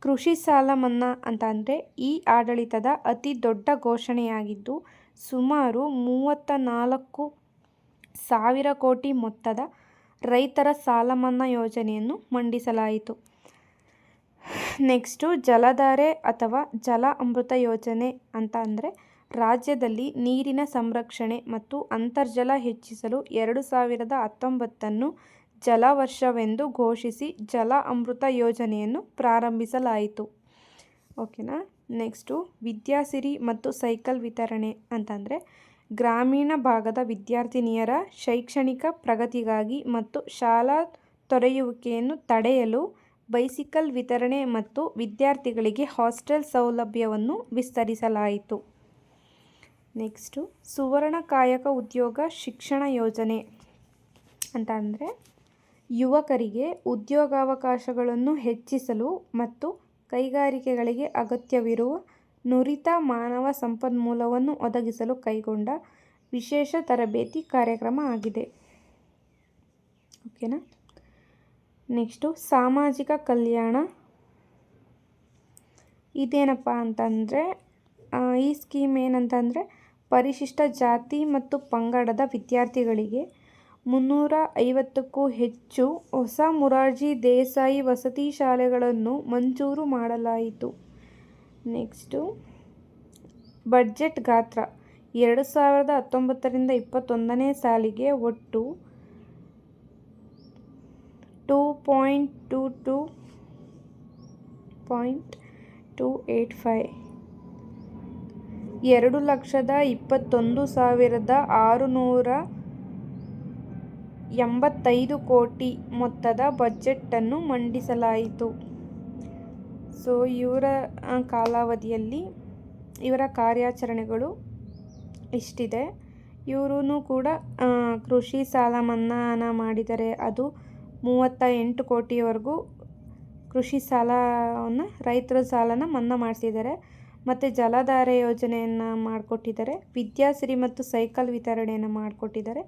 ಕೃಷಿ ಸಾಲ ಮನ್ನಾ ಅಂತ ಅಂದರೆ ಈ ಆಡಳಿತದ ಅತಿ ದೊಡ್ಡ ಘೋಷಣೆಯಾಗಿದ್ದು, ಸುಮಾರು 34,000 ಕೋಟಿ ಮೊತ್ತದ ರೈತರ ಸಾಲ ಮನ್ನಾ ಯೋಜನೆಯನ್ನು ಮಂಡಿಸಲಾಯಿತು. ನೆಕ್ಸ್ಟು ಜಲಧಾರೆ ಅಥವಾ ಜಲ ಅಮೃತ ಯೋಜನೆ ಅಂತ ಅಂದರೆ ರಾಜ್ಯದಲ್ಲಿ ನೀರಿನ ಸಂರಕ್ಷಣೆ ಮತ್ತು ಅಂತರ್ಜಲ ಹೆಚ್ಚಿಸಲು 2019 ಜಲವರ್ಷವೆಂದು ಘೋಷಿಸಿ ಜಲ ಅಮೃತ ಯೋಜನೆಯನ್ನು ಪ್ರಾರಂಭಿಸಲಾಯಿತು. ಓಕೆನಾ. ನೆಕ್ಸ್ಟು ವಿದ್ಯಾಸಿರಿ ಮತ್ತು ಸೈಕಲ್ ವಿತರಣೆ ಅಂತಂದರೆ ಗ್ರಾಮೀಣ ಭಾಗದ ವಿದ್ಯಾರ್ಥಿನಿಯರ ಶೈಕ್ಷಣಿಕ ಪ್ರಗತಿಗಾಗಿ ಮತ್ತು ಶಾಲಾ ತೊರೆಯುವಿಕೆಯನ್ನು ತಡೆಯಲು ಬೈಸಿಕಲ್ ವಿತರಣೆ ಮತ್ತು ವಿದ್ಯಾರ್ಥಿಗಳಿಗೆ ಹಾಸ್ಟೆಲ್ ಸೌಲಭ್ಯವನ್ನು ವಿಸ್ತರಿಸಲಾಯಿತು. ನೆಕ್ಸ್ಟು ಸುವರ್ಣ ಕಾಯಕ ಉದ್ಯೋಗ ಶಿಕ್ಷಣ ಯೋಜನೆ ಅಂತ ಅಂದರೆ ಯುವಕರಿಗೆ ಉದ್ಯೋಗಾವಕಾಶಗಳನ್ನು ಹೆಚ್ಚಿಸಲು ಮತ್ತು ಕೈಗಾರಿಕೆಗಳಿಗೆ ಅಗತ್ಯವಿರುವ ನುರಿತ ಮಾನವ ಸಂಪನ್ಮೂಲವನ್ನು ಒದಗಿಸಲು ಕೈಗೊಂಡ ವಿಶೇಷ ತರಬೇತಿ ಕಾರ್ಯಕ್ರಮ ಆಗಿದೆ. ಓಕೆನಾ. ನೆಕ್ಸ್ಟು ಸಾಮಾಜಿಕ ಕಲ್ಯಾಣ. ಇದೇನಪ್ಪ ಅಂತಂದರೆ ಈ ಸ್ಕೀಮ್ ಏನಂತಂದರೆ ಪರಿಶಿಷ್ಟ ಜಾತಿ ಮತ್ತು ಪಂಗಡದ ವಿದ್ಯಾರ್ಥಿಗಳಿಗೆ 350ಕ್ಕೂ ಹೆಚ್ಚು ಹೊಸ ಮೊರಾರ್ಜಿ ದೇಸಾಯಿ ವಸತಿ ಶಾಲೆಗಳನ್ನು ಮಂಜೂರು ಮಾಡಲಾಯಿತು. ನೆಕ್ಸ್ಟು ಬಡ್ಜೆಟ್ ಗಾತ್ರ. 2019-21ನೇ ಸಾಲಿಗೆ ಒಟ್ಟು 2.22.285 2,21,685 ಕೋಟಿ ಮೊತ್ತದ ಬಜೆಟನ್ನು ಮಂಡಿಸಲಾಯಿತು. ಸೊ ಇವರ ಕಾಲಾವಧಿಯಲ್ಲಿ ಇವರ ಕಾರ್ಯಾಚರಣೆಗಳು ಇಷ್ಟಿದೆ. ಇವರು ಕೂಡ ಕೃಷಿ ಸಾಲ ಮನ್ನಾನ ಮಾಡಿದ್ದಾರೆ. ಅದು 38 ಕೋಟಿಯವರೆಗೂ ಕೃಷಿ ಸಾಲವನ್ನು ರೈತರ ಸಾಲನ ಮನ್ನಾ ಮಾಡಿಸಿದ್ದಾರೆ. ಮತ್ತು ಜಲಧಾರೆ ಯೋಜನೆಯನ್ನು ಮಾಡಿಕೊಟ್ಟಿದ್ದಾರೆ. ವಿದ್ಯಾಸಿರಿ ಮತ್ತು ಸೈಕಲ್ ವಿತರಣೆಯನ್ನು ಮಾಡಿಕೊಟ್ಟಿದ್ದಾರೆ.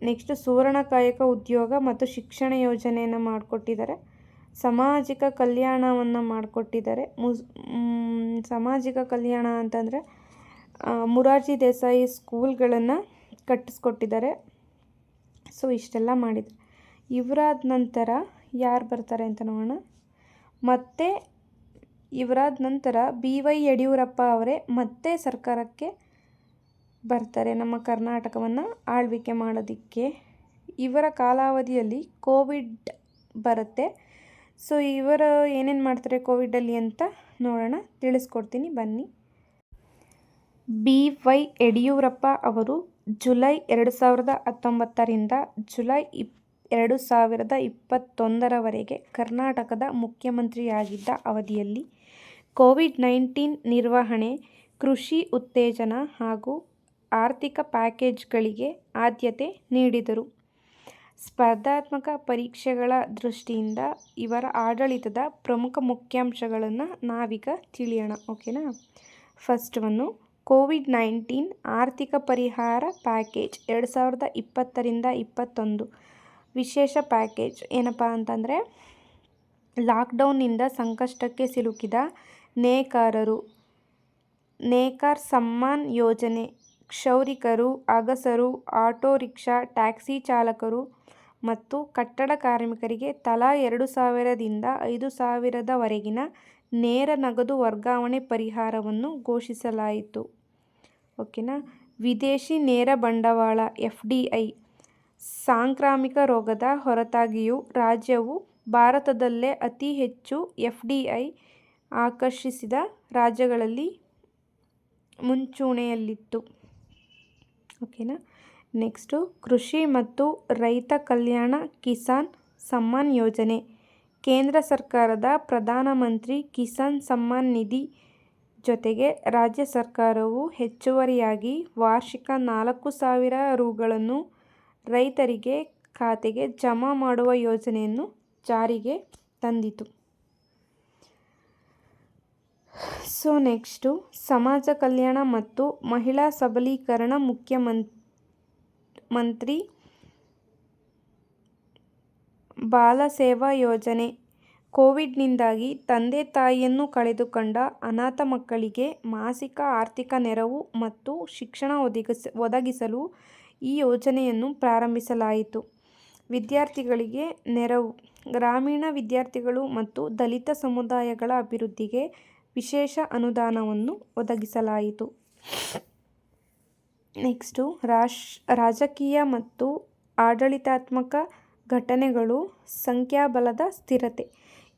ನೆಕ್ಸ್ಟ್ ಸುವರ್ಣ ಕಾಯಕ ಉದ್ಯೋಗ ಮತ್ತು ಶಿಕ್ಷಣ ಯೋಜನೆಯನ್ನು ಮಾಡಿಕೊಟ್ಟಿದ್ದಾರೆ. ಸಾಮಾಜಿಕ ಕಲ್ಯಾಣವನ್ನು ಮಾಡಿಕೊಟ್ಟಿದ್ದಾರೆ. ಸಾಮಾಜಿಕ ಕಲ್ಯಾಣ ಅಂತಂದರೆ ಮೊರಾರ್ಜಿ ದೇಸಾಯಿ ಸ್ಕೂಲ್ಗಳನ್ನು ಕಟ್ಟಿಸ್ಕೊಟ್ಟಿದ್ದಾರೆ. ಸೊ ಇಷ್ಟೆಲ್ಲ ಮಾಡಿದ್ದಾರೆ. ಇವರಾದ ನಂತರ ಯಾರು ಬರ್ತಾರೆ ಅಂತ ನೋಡೋಣ. ಮತ್ತು ಇವರಾದ ನಂತರ BY ಯಡಿಯೂರಪ್ಪ ಅವರೇ ಮತ್ತೆ ಸರ್ಕಾರಕ್ಕೆ ಬರ್ತಾರೆ ನಮ್ಮ ಕರ್ನಾಟಕವನ್ನು ಆಳ್ವಿಕೆ ಮಾಡೋದಕ್ಕೆ. ಇವರ ಕಾಲಾವಧಿಯಲ್ಲಿ ಕೋವಿಡ್ ಬರುತ್ತೆ. ಸೊ ಇವರು ಏನೇನು ಮಾಡ್ತಾರೆ ಕೋವಿಡಲ್ಲಿ ಅಂತ ನೋಡೋಣ, ತಿಳಿಸ್ಕೊಡ್ತೀನಿ ಬನ್ನಿ. BY ಯಡಿಯೂರಪ್ಪ ಅವರು ಜುಲೈ 2019ರಿಂದ ಜುಲೈ 2021ರವರೆಗೆ ಕರ್ನಾಟಕದ ಮುಖ್ಯಮಂತ್ರಿಯಾಗಿದ್ದ ಅವಧಿಯಲ್ಲಿ ಕೋವಿಡ್-19 ನಿರ್ವಹಣೆ, ಕೃಷಿ ಉತ್ತೇಜನ ಹಾಗೂ ಆರ್ಥಿಕ ಪ್ಯಾಕೇಜ್ಗಳಿಗೆ ಆದ್ಯತೆ ನೀಡಿದರು. ಸ್ಪರ್ಧಾತ್ಮಕ ಪರೀಕ್ಷೆಗಳ ದೃಷ್ಟಿಯಿಂದ ಇವರ ಆಡಳಿತದ ಪ್ರಮುಖ ಮುಖ್ಯಾಂಶಗಳನ್ನು ನಾವೀಗ ತಿಳಿಯೋಣ. ಓಕೆನಾ. ಫಸ್ಟ್ ಒನ್ನು ಕೋವಿಡ್-19 ಆರ್ಥಿಕ ಪರಿಹಾರ ಪ್ಯಾಕೇಜ್ 2020ರಿಂದ 2021 ವಿಶೇಷ ಪ್ಯಾಕೇಜ್ ಏನಪ್ಪ ಅಂತಂದರೆ ಲಾಕ್ಡೌನ್ನಿಂದ ಸಂಕಷ್ಟಕ್ಕೆ ಸಿಲುಕಿದ ನೇಕಾರರು, ನೇಕಾರ್ ಸಮ್ಮಾನ್ ಯೋಜನೆ, ಕ್ಷೌರಿಕರು, ಅಗಸರು, ಆಟೋ ರಿಕ್ಷಾ, ಟ್ಯಾಕ್ಸಿ ಚಾಲಕರು ಮತ್ತು ಕಟ್ಟಡ ಕಾರ್ಮಿಕರಿಗೆ ತಲಾ 2,000ದಿಂದ 5,000ವರೆಗಿನ ನೇರ ನಗದು ವರ್ಗಾವಣೆ ಪರಿಹಾರವನ್ನು ಘೋಷಿಸಲಾಯಿತು. ಓಕೆನಾ. ವಿದೇಶಿ ನೇರ ಬಂಡವಾಳ FDI ಸಾಂಕ್ರಾಮಿಕ ರೋಗದ ಹೊರತಾಗಿಯೂ ರಾಜ್ಯವು ಭಾರತದಲ್ಲೇ ಅತಿ ಹೆಚ್ಚು FDI ಆಕರ್ಷಿಸಿದ ರಾಜ್ಯಗಳಲ್ಲಿ ಮುಂಚೂಣಿಯಲ್ಲಿತ್ತು. ಓಕೆನಾ. ನೆಕ್ಸ್ಟು ಕೃಷಿ ಮತ್ತು ರೈತ ಕಲ್ಯಾಣ ಕಿಸಾನ್ ಸಮ್ಮಾನ್ ಯೋಜನೆ. ಕೇಂದ್ರ ಸರ್ಕಾರದ ಪ್ರಧಾನಮಂತ್ರಿ ಕಿಸಾನ್ ಸಮ್ಮಾನ್ ನಿಧಿ ಜೊತೆಗೆ ರಾಜ್ಯ ಸರ್ಕಾರವು ಹೆಚ್ಚುವರಿಯಾಗಿ ವಾರ್ಷಿಕ 4,000 ರುಗಳನ್ನು ರೈತರಿಗೆ ಖಾತೆಗೆ ಜಮಾ ಮಾಡುವ ಯೋಜನೆಯನ್ನು ಜಾರಿಗೆ ತಂದಿತು. ಸೊ ನೆಕ್ಸ್ಟು ಸಮಾಜ ಕಲ್ಯಾಣ ಮತ್ತು ಮಹಿಳಾ ಸಬಲೀಕರಣ ಮುಖ್ಯಮಂತ್ರಿ ಬಾಲ ಸೇವಾ ಯೋಜನೆ. ಕೋವಿಡ್ನಿಂದಾಗಿ ತಂದೆ ತಾಯಿಯನ್ನು ಕಳೆದುಕೊಂಡ ಅನಾಥ ಮಕ್ಕಳಿಗೆ ಮಾಸಿಕ ಆರ್ಥಿಕ ನೆರವು ಮತ್ತು ಶಿಕ್ಷಣ ಒದಗಿಸಲು ಈ ಯೋಜನೆಯನ್ನು ಪ್ರಾರಂಭಿಸಲಾಯಿತು. ವಿದ್ಯಾರ್ಥಿಗಳಿಗೆ ನೆರವು. ಗ್ರಾಮೀಣ ವಿದ್ಯಾರ್ಥಿಗಳು ಮತ್ತು ದಲಿತ ಸಮುದಾಯಗಳ ಅಭಿವೃದ್ಧಿಗೆ ವಿಶೇಷ ಅನುದಾನವನ್ನು ಒದಗಿಸಲಾಯಿತು. ನೆಕ್ಸ್ಟು ರಾಜಕೀಯ ಮತ್ತು ಆಡಳಿತಾತ್ಮಕ ಘಟನೆಗಳು. ಸಂಖ್ಯಾಬಲದ ಸ್ಥಿರತೆ.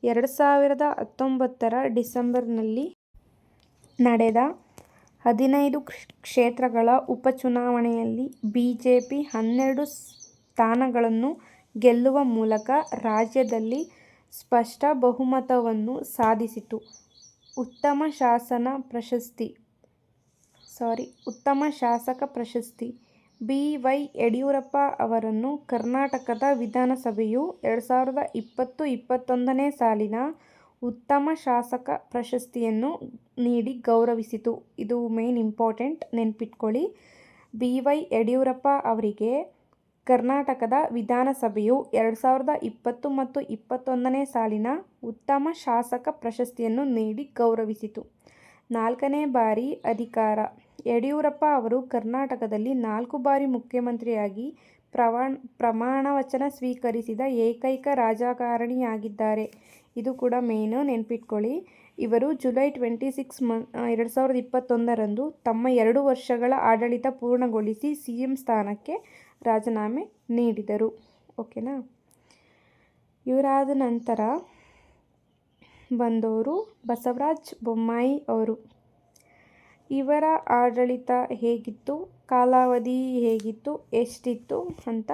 2019ರ ಡಿಸೆಂಬರ್ನಲ್ಲಿ ನಡೆದ 15 ಕ್ಷೇತ್ರಗಳ ಉಪಚುನಾವಣೆಯಲ್ಲಿ BJP 12 ಸ್ಥಾನಗಳನ್ನು ಗೆಲ್ಲುವ ಮೂಲಕ ರಾಜ್ಯದಲ್ಲಿ ಸ್ಪಷ್ಟ ಬಹುಮತವನ್ನು ಸಾಧಿಸಿತು. ಉತ್ತಮ ಶಾಸಕ ಪ್ರಶಸ್ತಿ. BY ಯಡಿಯೂರಪ್ಪ ಅವರನ್ನು ಕರ್ನಾಟಕದ ವಿಧಾನಸಭೆಯು 2020-21ನೇ ಸಾಲಿನ ಉತ್ತಮ ಶಾಸಕ ಪ್ರಶಸ್ತಿಯನ್ನು ನೀಡಿ ಗೌರವಿಸಿತು. ಇದು ಮೇನ್ ಇಂಪಾರ್ಟೆಂಟ್, ನೆನ್ಪಿಟ್ಕೊಳ್ಳಿ. BY ಯಡಿಯೂರಪ್ಪ ಅವರಿಗೆ ಕರ್ನಾಟಕದ ವಿಧಾನಸಭೆಯು 2020 ಮತ್ತು 21ನೇ ಸಾಲಿನ ಉತ್ತಮ ಶಾಸಕ ಪ್ರಶಸ್ತಿಯನ್ನು ನೀಡಿ ಗೌರವಿಸಿತು. 4ನೇ ಬಾರಿ ಅಧಿಕಾರ. ಯಡಿಯೂರಪ್ಪ ಅವರು ಕರ್ನಾಟಕದಲ್ಲಿ 4 ಬಾರಿ ಮುಖ್ಯಮಂತ್ರಿಯಾಗಿ ಪ್ರಮಾಣವಚನ ಸ್ವೀಕರಿಸಿದ ಏಕೈಕ ರಾಜಕಾರಣಿಯಾಗಿದ್ದಾರೆ. ಇದು ಕೂಡ ಮೇನು, ನೆನ್ಪಿಟ್ಕೊಳ್ಳಿ. ಇವರು ಜುಲೈ 26, 2021ರಂದು ತಮ್ಮ 2 ವರ್ಷಗಳ ಆಡಳಿತ ಪೂರ್ಣಗೊಳಿಸಿ CM ಸ್ಥಾನಕ್ಕೆ ರಾಜೀನಾಮೆ ನೀಡಿದರು. ಓಕೆನಾ. ಇವರಾದ ನಂತರ ಬಂದವರು ಬಸವರಾಜ ಬೊಮ್ಮಾಯಿ ಅವರು. ಇವರ ಆಡಳಿತ ಹೇಗಿತ್ತು, ಕಾಲಾವಧಿ ಹೇಗಿತ್ತು, ಎಷ್ಟಿತ್ತು ಅಂತ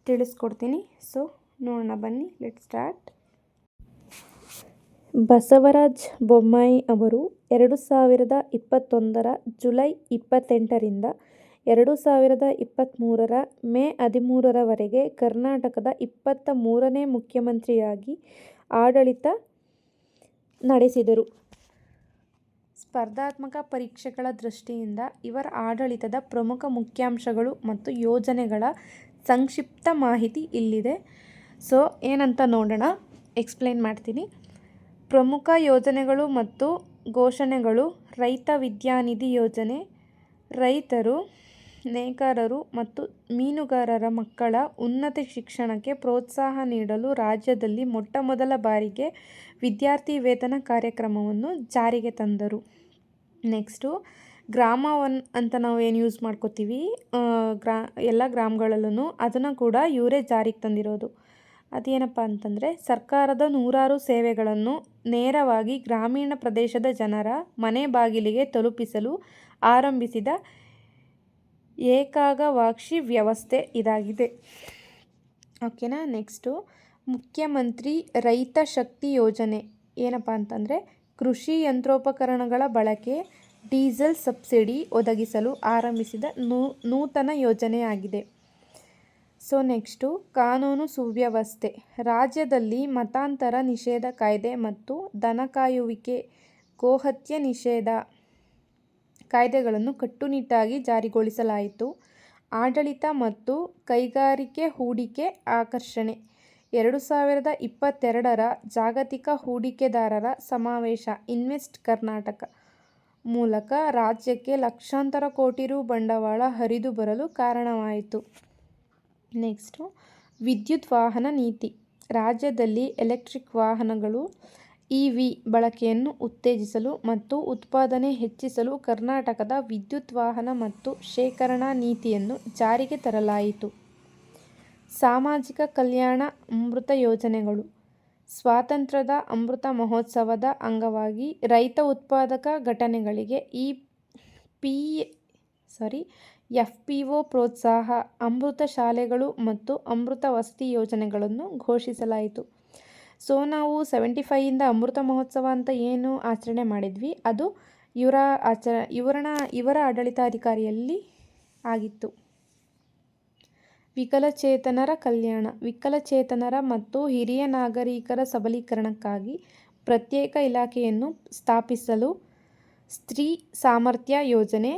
ತಿಳಿಸ್ಕೊಡ್ತೀನಿ. ಸೊ ನೋಡೋಣ ಬನ್ನಿ, ಲೆಟ್ಸ್ ಸ್ಟಾರ್ಟ್. ಬಸವರಾಜ ಬೊಮ್ಮಾಯಿ ಅವರು 2021ರ ಜುಲೈ 28ರಿಂದ 2023ರ ಮೇ 13ರವರೆಗೆ ಕರ್ನಾಟಕದ 23ನೇ ಮುಖ್ಯಮಂತ್ರಿಯಾಗಿ ಆಡಳಿತ ನಡೆಸಿದರು. ಸ್ಪರ್ಧಾತ್ಮಕ ಪರೀಕ್ಷೆಗಳ ದೃಷ್ಟಿಯಿಂದ ಇವರ ಆಡಳಿತದ ಪ್ರಮುಖ ಮುಖ್ಯಾಂಶಗಳು ಮತ್ತು ಯೋಜನೆಗಳ ಸಂಕ್ಷಿಪ್ತ ಮಾಹಿತಿ ಇಲ್ಲಿದೆ. ಸೊ ಏನಂತ ನೋಡೋಣ, ಎಕ್ಸ್ಪ್ಲೇನ್ ಮಾಡ್ತೀನಿ. ಪ್ರಮುಖ ಯೋಜನೆಗಳು ಮತ್ತು ಘೋಷಣೆಗಳು. ರೈತ ವಿದ್ಯಾನಿಧಿ ಯೋಜನೆ. ರೈತರು, ನೇಕಾರರು ಮತ್ತು ಮೀನುಗಾರರ ಮಕ್ಕಳ ಉನ್ನತ ಶಿಕ್ಷಣಕ್ಕೆ ಪ್ರೋತ್ಸಾಹ ನೀಡಲು ರಾಜ್ಯದಲ್ಲಿ ಮೊಟ್ಟಮೊದಲ ಬಾರಿಗೆ ವಿದ್ಯಾರ್ಥಿ ವೇತನ ಕಾರ್ಯಕ್ರಮವನ್ನು ಜಾರಿಗೆ ತಂದರು. ನೆಕ್ಸ್ಟು ಗ್ರಾಮ ಒನ್ ಅಂತ ನಾವು ಏನು ಯೂಸ್ ಮಾಡ್ಕೋತೀವಿ ಎಲ್ಲ ಗ್ರಾಮಗಳಲ್ಲೂ, ಅದನ್ನು ಕೂಡ ಇವರೇ ಜಾರಿಗೆ ತಂದಿರೋದು. ಅದೇನಪ್ಪ ಅಂತಂದರೆ, ಸರ್ಕಾರದ 100 ಸೇವೆಗಳನ್ನು ನೇರವಾಗಿ ಗ್ರಾಮೀಣ ಪ್ರದೇಶದ ಜನರ ಮನೆ ಬಾಗಿಲಿಗೆ ತಲುಪಿಸಲು ಆರಂಭಿಸಿದ ಏಕಗವಾಕ್ಷಿ ವ್ಯವಸ್ಥೆ ಇದಾಗಿದೆ. ಓಕೆನಾ. ನೆಕ್ಸ್ಟು ಮುಖ್ಯಮಂತ್ರಿ ರೈತ ಶಕ್ತಿ ಯೋಜನೆ. ಏನಪ್ಪ ಅಂತಂದರೆ, ಕೃಷಿ ಯಂತ್ರೋಪಕರಣಗಳ ಬಳಕೆ, ಡೀಸೆಲ್ ಸಬ್ಸಿಡಿ ಒದಗಿಸಲು ಆರಂಭಿಸಿದ ನೂತನ ಯೋಜನೆಯಾಗಿದೆ. ಸೊ ನೆಕ್ಸ್ಟು ಕಾನೂನು ಸುವ್ಯವಸ್ಥೆ. ರಾಜ್ಯದಲ್ಲಿ ಮತಾಂತರ ನಿಷೇಧ ಕಾಯ್ದೆ ಮತ್ತು ದನ ಕಾಯುವಿಕೆ, ಗೋಹತ್ಯೆ ನಿಷೇಧ ಕಾಯ್ದೆಗಳನ್ನು ಕಟ್ಟುನಿಟ್ಟಾಗಿ ಜಾರಿಗೊಳಿಸಲಾಯಿತು. ಆಡಳಿತ ಮತ್ತು ಕೈಗಾರಿಕೆ ಹೂಡಿಕೆ ಆಕರ್ಷಣೆ. 2022ರ ಜಾಗತಿಕ ಹೂಡಿಕೆದಾರರ ಸಮಾವೇಶ ಇನ್ವೆಸ್ಟ್ ಕರ್ನಾಟಕ ಮೂಲಕ ರಾಜ್ಯಕ್ಕೆ ಲಕ್ಷಾಂತರ ಕೋಟಿ ರು ಬಂಡವಾಳ ಹರಿದು ಬರಲು ಕಾರಣವಾಯಿತು. ನೆಕ್ಸ್ಟು ವಿದ್ಯುತ್ ವಾಹನ ನೀತಿ. ರಾಜ್ಯದಲ್ಲಿ ಎಲೆಕ್ಟ್ರಿಕ್ ವಾಹನಗಳು ಇವಿ ಬಳಕೆಯನ್ನು ಉತ್ತೇಜಿಸಲು ಮತ್ತು ಉತ್ಪಾದನೆ ಹೆಚ್ಚಿಸಲು ಕರ್ನಾಟಕದ ವಿದ್ಯುತ್ ವಾಹನ ಮತ್ತು ಶೇಖರಣಾ ನೀತಿಯನ್ನು ಜಾರಿಗೆ ತರಲಾಯಿತು. ಸಾಮಾಜಿಕ ಕಲ್ಯಾಣ ಅಮೃತ ಯೋಜನೆಗಳು. ಸ್ವಾತಂತ್ರ್ಯದ ಅಮೃತ ಮಹೋತ್ಸವದ ಅಂಗವಾಗಿ ರೈತ ಉತ್ಪಾದಕ ಘಟನೆಗಳಿಗೆ ಎಫ್ಪಿಒ ಪ್ರೋತ್ಸಾಹ, ಅಮೃತ ಶಾಲೆಗಳು ಮತ್ತು ಅಮೃತ ವಸತಿ ಯೋಜನೆಗಳನ್ನು ಘೋಷಿಸಲಾಯಿತು. ಸೊ ನಾವು 75ಯಿಂದ ಅಮೃತ ಮಹೋತ್ಸವ ಅಂತ ಏನು ಆಚರಣೆ ಮಾಡಿದ್ವಿ ಅದು ಇವರ ಆಡಳಿತಾಧಿಕಾರಿಯಲ್ಲಿ ಆಗಿತ್ತು. ವಿಕಲಚೇತನರ ಕಲ್ಯಾಣ. ವಿಕಲಚೇತನರ ಮತ್ತು ಹಿರಿಯ ನಾಗರಿಕರ ಸಬಲೀಕರಣಕ್ಕಾಗಿ ಪ್ರತ್ಯೇಕ ಇಲಾಖೆಯನ್ನು ಸ್ಥಾಪಿಸಲು ಸ್ತ್ರೀ ಸಾಮರ್ಥ್ಯ ಯೋಜನೆ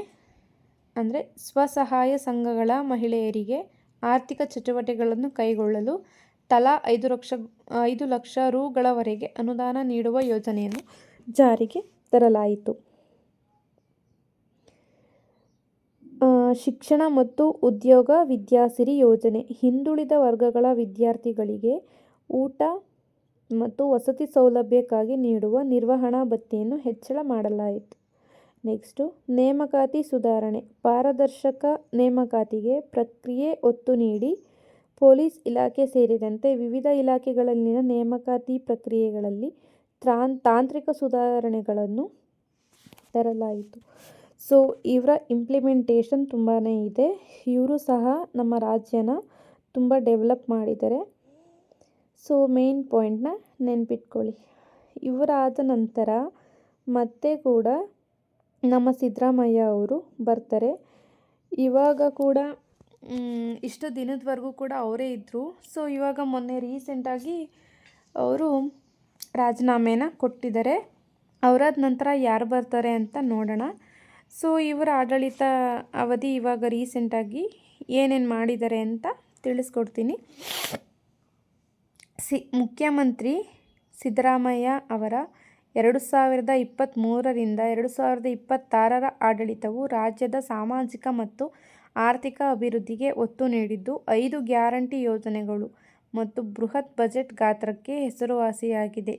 ಅಂದರೆ ಸ್ವಸಹಾಯ ಸಂಘಗಳ ಮಹಿಳೆಯರಿಗೆ ಆರ್ಥಿಕ ಚಟುವಟಿಕೆಗಳನ್ನು ಕೈಗೊಳ್ಳಲು ತಲಾ 5 ಲಕ್ಷ ರುಗಳವರೆಗೆ ಅನುದಾನ ನೀಡುವ ಯೋಜನೆಯನ್ನು ಜಾರಿಗೆ ತರಲಾಯಿತು. ಶಿಕ್ಷಣ ಮತ್ತು ಉದ್ಯೋಗ ವಿದ್ಯಾಸಿರಿ ಯೋಜನೆ. ಹಿಂದುಳಿದ ವರ್ಗಗಳ ವಿದ್ಯಾರ್ಥಿಗಳಿಗೆ ಊಟ ಮತ್ತು ವಸತಿ ಸೌಲಭ್ಯಕ್ಕಾಗಿ ನೀಡುವ ನಿರ್ವಹಣಾ ಭತ್ಯೆಯನ್ನು ಹೆಚ್ಚಳ ಮಾಡಲಾಯಿತು. ನೆಕ್ಸ್ಟು ನೇಮಕಾತಿ ಸುಧಾರಣೆ. ಪಾರದರ್ಶಕ ನೇಮಕಾತಿಗೆ ಪ್ರಕ್ರಿಯೆ ಒತ್ತು ನೀಡಿ ಪೊಲೀಸ್ ಇಲಾಖೆ ಸೇರಿದಂತೆ ವಿವಿಧ ಇಲಾಖೆಗಳಲ್ಲಿನ ನೇಮಕಾತಿ ಪ್ರಕ್ರಿಯೆಗಳಲ್ಲಿ ತಾಂತ್ರಿಕ ಸುಧಾರಣೆಗಳನ್ನು ತರಲಾಯಿತು. ಸೊ ಇವರ ಇಂಪ್ಲಿಮೆಂಟೇಷನ್ ತುಂಬಾ ಇದೆ. ಇವರು ಸಹ ನಮ್ಮ ರಾಜ್ಯನ ತುಂಬ ಡೆವಲಪ್ ಮಾಡಿದ್ದಾರೆ. ಸೊ ಮೇನ್ ಪಾಯಿಂಟ್ನ ನೆನ್ಪಿಟ್ಕೊಳ್ಳಿ. ಇವರಾದ ನಂತರ ಮತ್ತೆ ಕೂಡ ನಮ್ಮ ಸಿದ್ದರಾಮಯ್ಯ ಅವರು ಬರ್ತಾರೆ. ಇವಾಗ ಕೂಡ ಇಷ್ಟು ದಿನದವರೆಗೂ ಕೂಡ ಅವರೇ ಇದ್ದರು. ಸೊ ಇವಾಗ ಮೊನ್ನೆ ರೀಸೆಂಟಾಗಿ ಅವರು ರಾಜೀನಾಮೆನ ಕೊಟ್ಟಿದ್ದಾರೆ. ಅವರಾದ ನಂತರ ಯಾರು ಬರ್ತಾರೆ ಅಂತ ನೋಡೋಣ. ಸೊ ಇವರ ಆಡಳಿತ ಅವಧಿ ಇವಾಗ ರೀಸೆಂಟಾಗಿ ಏನೇನು ಮಾಡಿದ್ದಾರೆ ಅಂತ ತಿಳಿಸ್ಕೊಡ್ತೀನಿ. ಮುಖ್ಯಮಂತ್ರಿ ಸಿದ್ದರಾಮಯ್ಯ ಅವರ 2023ರಿಂದ 2026ರ ಆಡಳಿತವು ರಾಜ್ಯದ ಸಾಮಾಜಿಕ ಮತ್ತು ಆರ್ಥಿಕ ಅಭಿವೃದ್ಧಿಗೆ ಒತ್ತು ನೀಡಿದ್ದು 5 ಗ್ಯಾರಂಟಿ ಯೋಜನೆಗಳು ಮತ್ತು ಬೃಹತ್ ಬಜೆಟ್ ಗಾತ್ರಕ್ಕೆ ಹೆಸರುವಾಸಿಯಾಗಿದೆ.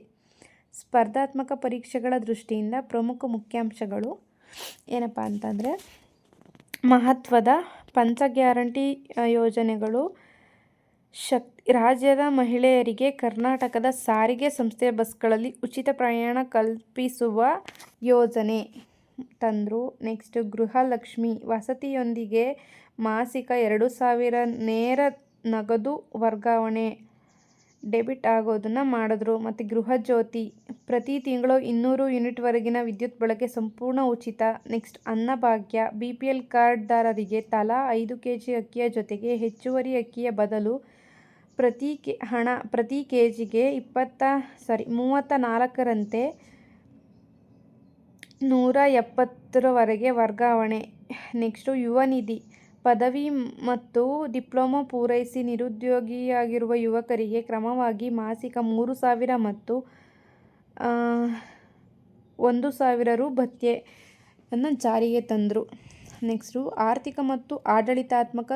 ಸ್ಪರ್ಧಾತ್ಮಕ ಪರೀಕ್ಷೆಗಳ ದೃಷ್ಟಿಯಿಂದ ಪ್ರಮುಖ ಮುಖ್ಯಾಂಶಗಳು ಏನಪ್ಪ ಅಂತಂದರೆ ಮಹತ್ವದ ಪಂಚ ಗ್ಯಾರಂಟಿ ಯೋಜನೆಗಳು. ರಾಜ್ಯದ ಮಹಿಳೆಯರಿಗೆ ಕರ್ನಾಟಕದ ಸಾರಿಗೆ ಸಂಸ್ಥೆಯ ಬಸ್ಗಳಲ್ಲಿ ಉಚಿತ ಪ್ರಯಾಣ ಕಲ್ಪಿಸುವ ಯೋಜನೆ ತಂದರು. ನೆಕ್ಸ್ಟ್ ಗೃಹಲಕ್ಷ್ಮಿ ವಸತಿಯೊಂದಿಗೆ ಮಾಸಿಕ 2,000 ನೇರ ನಗದು ವರ್ಗಾವಣೆ ಡೆಬಿಟ್ ಆಗೋದನ್ನು ಮಾಡಿದ್ರು. ಮತ್ತು ಗೃಹಜ್ಯೋತಿ ಪ್ರತಿ ತಿಂಗಳು 200 ಯೂನಿಟ್ವರೆಗಿನ ವಿದ್ಯುತ್ ಬಳಕೆ ಸಂಪೂರ್ಣ ಉಚಿತ. ನೆಕ್ಸ್ಟ್ ಅನ್ನಭಾಗ್ಯ BPL ಕಾರ್ಡ್ದಾರರಿಗೆ ತಲಾ 5 kg ಅಕ್ಕಿಯ ಜೊತೆಗೆ ಹೆಚ್ಚುವರಿ ಅಕ್ಕಿಯ ಬದಲು ಪ್ರತಿ ಕೆಜಿಗೆ 34ರಂತೆ 170ರವರೆಗೆ ವರ್ಗಾವಣೆ. ನೆಕ್ಸ್ಟು ಯುವ ನಿಧಿ ಪದವಿ ಮತ್ತು ಡಿಪ್ಲೊಮಾ ಪೂರೈಸಿ ನಿರುದ್ಯೋಗಿಯಾಗಿರುವ ಯುವಕರಿಗೆ ಕ್ರಮವಾಗಿ ಮಾಸಿಕ 3,000 ಮತ್ತು 1,000 ರು ಭತ್ಯೆಯನ್ನು ಜಾರಿಗೆ ತಂದರು. ನೆಕ್ಸ್ಟು ಆರ್ಥಿಕ ಮತ್ತು ಆಡಳಿತಾತ್ಮಕ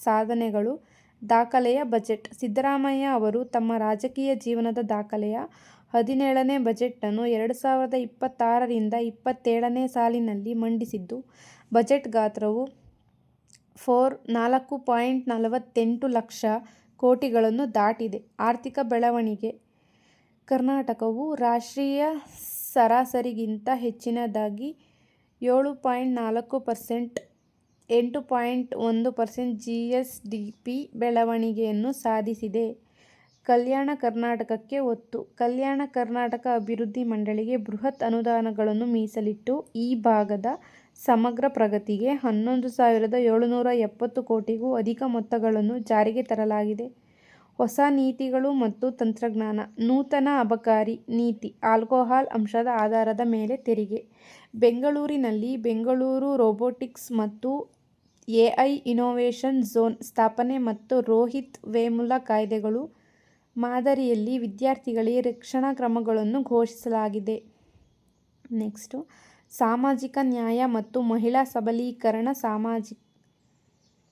ಸಾಧನೆಗಳು. ದಾಖಲೆಯ ಬಜೆಟ್. ಸಿದ್ದರಾಮಯ್ಯ ಅವರು ತಮ್ಮ ರಾಜಕೀಯ ಜೀವನದ ದಾಖಲೆಯ 17ನೇ ಬಜೆಟನ್ನು 2026ರಿಂದ 27ನೇ ಸಾಲಿನಲ್ಲಿ ಮಂಡಿಸಿದ್ದು, ಬಜೆಟ್ ಗಾತ್ರವು 4.48 ಲಕ್ಷ ಕೋಟಿಗಳನ್ನು ದಾಟಿದೆ. ಆರ್ಥಿಕ ಬೆಳವಣಿಗೆ. ಕರ್ನಾಟಕವು ರಾಷ್ಟ್ರೀಯ ಸರಾಸರಿಗಿಂತ ಹೆಚ್ಚಿನದಾಗಿ 7.4%, 8.1% GSDP ಬೆಳವಣಿಗೆಯನ್ನು ಸಾಧಿಸಿದೆ. ಕಲ್ಯಾಣ ಕರ್ನಾಟಕಕ್ಕೆ ಒತ್ತು. ಕಲ್ಯಾಣ ಕರ್ನಾಟಕ ಅಭಿವೃದ್ಧಿ ಮಂಡಳಿಗೆ ಬೃಹತ್ ಅನುದಾನಗಳನ್ನು ಮೀಸಲಿಟ್ಟು ಈ ಭಾಗದ ಸಮಗ್ರ ಪ್ರಗತಿಗೆ 11,770 ಕೋಟಿಗೂ ಅಧಿಕ ಮೊತ್ತಗಳನ್ನು ಜಾರಿಗೆ ತರಲಾಗಿದೆ. ಹೊಸ ನೀತಿಗಳು ಮತ್ತು ತಂತ್ರಜ್ಞಾನ. ನೂತನ ಅಬಕಾರಿ ನೀತಿ. ಆಲ್ಕೋಹಾಲ್ ಅಂಶದ ಆಧಾರದ ಮೇಲೆ ತೆರಿಗೆ. ಬೆಂಗಳೂರಿನಲ್ಲಿ ಬೆಂಗಳೂರು ರೋಬೋಟಿಕ್ಸ್ ಮತ್ತು AI ಇನ್ನೋವೇಷನ್ ಝೋನ್ ಸ್ಥಾಪನೆ ಮತ್ತು ರೋಹಿತ್ ವೇಮುಲ ಕಾಯ್ದೆಗಳು ಮಾದರಿಯಲ್ಲಿ ವಿದ್ಯಾರ್ಥಿಗಳಿಗೆ ರಕ್ಷಣಾ ಕ್ರಮಗಳನ್ನು ಘೋಷಿಸಲಾಗಿದೆ. ನೆಕ್ಸ್ಟು ಸಾಮಾಜಿಕ ನ್ಯಾಯ ಮತ್ತು ಮಹಿಳಾ ಸಬಲೀಕರಣ,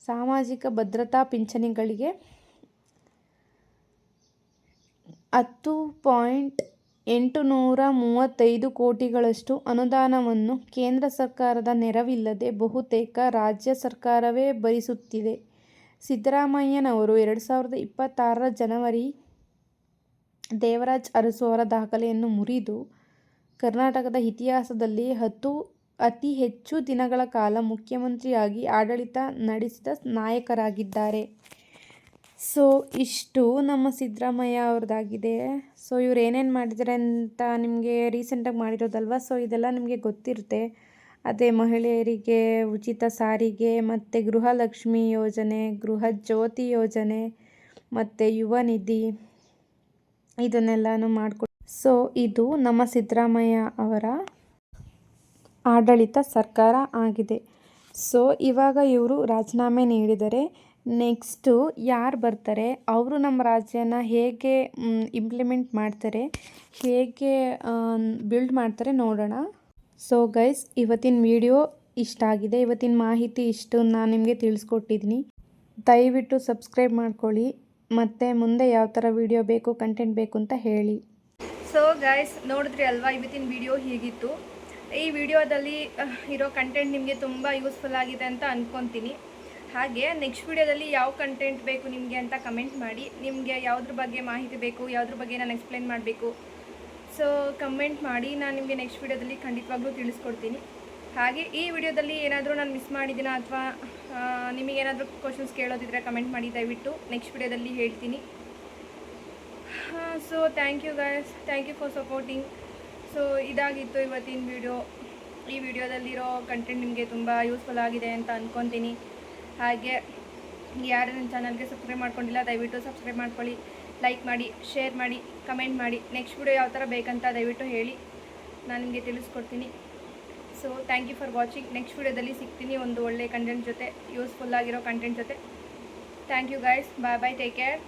ಸಾಮಾಜಿಕ ಭದ್ರತಾ ಪಿಂಚಣಿಗಳಿಗೆ 10.835 ಕೋಟಿಗಳಷ್ಟು ಅನುದಾನವನ್ನು ಕೇಂದ್ರ ಸರ್ಕಾರದ ನೆರವಿಲ್ಲದೆ ಬಹುತೇಕ ರಾಜ್ಯ ಸರ್ಕಾರವೇ ಭರಿಸುತ್ತಿದೆ. ಸಿದ್ದರಾಮಯ್ಯನವರು 2026 ಜನವರಿ ದೇವರಾಜ ಅರಸು ಅವರ ದಾಖಲೆಯನ್ನು ಮುರಿದು ಕರ್ನಾಟಕದ ಇತಿಹಾಸದಲ್ಲಿ ಅತಿ ಹೆಚ್ಚು ದಿನಗಳ ಕಾಲ ಮುಖ್ಯಮಂತ್ರಿಯಾಗಿ ಆಡಳಿತ ನಡೆಸಿದ ನಾಯಕರಾಗಿದ್ದಾರೆ. ಸೊ ಇಷ್ಟು ನಮ್ಮ ಸಿದ್ದರಾಮಯ್ಯ ಅವ್ರದ್ದಾಗಿದೆ. ಸೊ ಇವ್ರು ಏನೇನು ಮಾಡಿದ್ದಾರೆ ಅಂತ ನಿಮಗೆ ರೀಸೆಂಟಾಗಿ ಮಾಡಿರೋದಲ್ವ. ಸೊ ಇದೆಲ್ಲ ನಿಮಗೆ ಗೊತ್ತಿರುತ್ತೆ. ಅದೇ ಮಹಿಳೆಯರಿಗೆ ಉಚಿತ ಸಾರಿಗೆ ಮತ್ತು ಗೃಹಲಕ್ಷ್ಮಿ ಯೋಜನೆ, ಗೃಹ ಜ್ಯೋತಿ ಯೋಜನೆ ಮತ್ತು ಯುವ ನಿಧಿ ಇದನ್ನೆಲ್ಲನೂ ಮಾಡಿಕೊಟ್ಟು. ಸೊ ಇದು ನಮ್ಮ ಸಿದ್ದರಾಮಯ್ಯ ಅವರ ಆಡಳಿತ ಸರ್ಕಾರ ಆಗಿದೆ. ಸೊ ಇವಾಗ ಇವರು ರಾಜೀನಾಮೆ ನೀಡಿದರೆ ನೆಕ್ಸ್ಟು ಯಾರು ಬರ್ತಾರೆ, ಅವರು ನಮ್ಮ ರಾಜ್ಯನ ಹೇಗೆ ಇಂಪ್ಲಿಮೆಂಟ್ ಮಾಡ್ತಾರೆ, ಹೇಗೆ ಬಿಲ್ಡ್ ಮಾಡ್ತಾರೆ ನೋಡೋಣ. ಸೊ ಗೈಸ್, ಇವತ್ತಿನ ವಿಡಿಯೋ ಇಷ್ಟ ಆಗಿದೆ. ಇವತ್ತಿನ ಮಾಹಿತಿ ಇಷ್ಟು ನಾನು ನಿಮಗೆ ತಿಳಿಸ್ಕೊಟ್ಟಿದ್ದೀನಿ. ದಯವಿಟ್ಟು ಸಬ್ಸ್ಕ್ರೈಬ್ ಮಾಡ್ಕೊಳ್ಳಿ ಮತ್ತು ಮುಂದೆ ಯಾವ ಥರ ವಿಡಿಯೋ ಬೇಕು, ಕಂಟೆಂಟ್ ಬೇಕು ಅಂತ ಹೇಳಿ. ಸೊ ಗೈಸ್, ನೋಡಿದ್ರಿ ಅಲ್ವಾ ಇವತ್ತಿನ ವಿಡಿಯೋ ಹೀಗಿತ್ತು. ಈ ವಿಡಿಯೋದಲ್ಲಿ ಇರೋ ಕಂಟೆಂಟ್ ನಿಮಗೆ ತುಂಬ ಯೂಸ್ಫುಲ್ ಆಗಿದೆ ಅಂತ ಅಂದ್ಕೊತೀನಿ. ಹಾಗೆ ನೆಕ್ಸ್ಟ್ ವಿಡಿಯೋದಲ್ಲಿ ಯಾವ ಕಂಟೆಂಟ್ ಬೇಕು ನಿಮಗೆ ಅಂತ ಕಮೆಂಟ್ ಮಾಡಿ. ನಿಮಗೆ ಯಾವುದ್ರ ಬಗ್ಗೆ ಮಾಹಿತಿ ಬೇಕು, ಯಾವುದ್ರ ಬಗ್ಗೆ ನಾನು ಎಕ್ಸ್ಪ್ಲೇನ್ ಮಾಡಬೇಕು, ಸೊ ಕಮೆಂಟ್ ಮಾಡಿ. ನಾನು ನಿಮಗೆ ನೆಕ್ಸ್ಟ್ ವಿಡಿಯೋದಲ್ಲಿ ಖಂಡಿತವಾಗ್ಲೂ ತಿಳಿಸ್ಕೊಡ್ತೀನಿ. ಹಾಗೆ ಈ ವಿಡಿಯೋದಲ್ಲಿ ಏನಾದರೂ ನಾನು ಮಿಸ್ ಮಾಡಿದ್ದೀನ ಅಥವಾ ನಿಮಗೇನಾದರೂ ಕ್ವಶನ್ಸ್ ಕೇಳೋದಿದ್ರೆ ಕಮೆಂಟ್ ಮಾಡಿ, ದಯವಿಟ್ಟು ನೆಕ್ಸ್ಟ್ ವಿಡಿಯೋದಲ್ಲಿ ಹೇಳ್ತೀನಿ. So thank you guys, thank you for supporting. So ಇದಾಗಿತ್ತು ಇವತ್ತಿನ ವಿಡಿಯೋ. ಈ ವಿಡಿಯೋದಲ್ಲಿರೋ ಕಂಟೆಂಟ್ ನಿಮಗೆ ತುಂಬ ಯೂಸ್ಫುಲ್ ಆಗಿದೆ ಅಂತ ಅಂದ್ಕೊತೀನಿ. ಹಾಗೆ ಯಾರು ನನ್ನ ಚಾನಲ್ಗೆ ಸಬ್ಸ್ಕ್ರೈಬ್ ಮಾಡ್ಕೊಂಡಿಲ್ಲ ದಯವಿಟ್ಟು ಸಬ್ಸ್ಕ್ರೈಬ್ ಮಾಡ್ಕೊಳ್ಳಿ, ಲೈಕ್ ಮಾಡಿ, ಶೇರ್ ಮಾಡಿ, ಕಮೆಂಟ್ ಮಾಡಿ. ನೆಕ್ಸ್ಟ್ ವಿಡಿಯೋ ಯಾವ ಥರ ಬೇಕಂತ ದಯವಿಟ್ಟು ಹೇಳಿ, ನಾನು ನಿಮಗೆ ತಿಳಿಸ್ಕೊಡ್ತೀನಿ. So thank you for watching. Next ವಿಡಿಯೋದಲ್ಲಿ ಸಿಗ್ತೀನಿ ಒಂದು ಒಳ್ಳೆ ಕಂಟೆಂಟ್ ಜೊತೆ, ಯೂಸ್ಫುಲ್ ಆಗಿರೋ ಕಂಟೆಂಟ್ ಜೊತೆ. Thank you guys, bye bye, take care.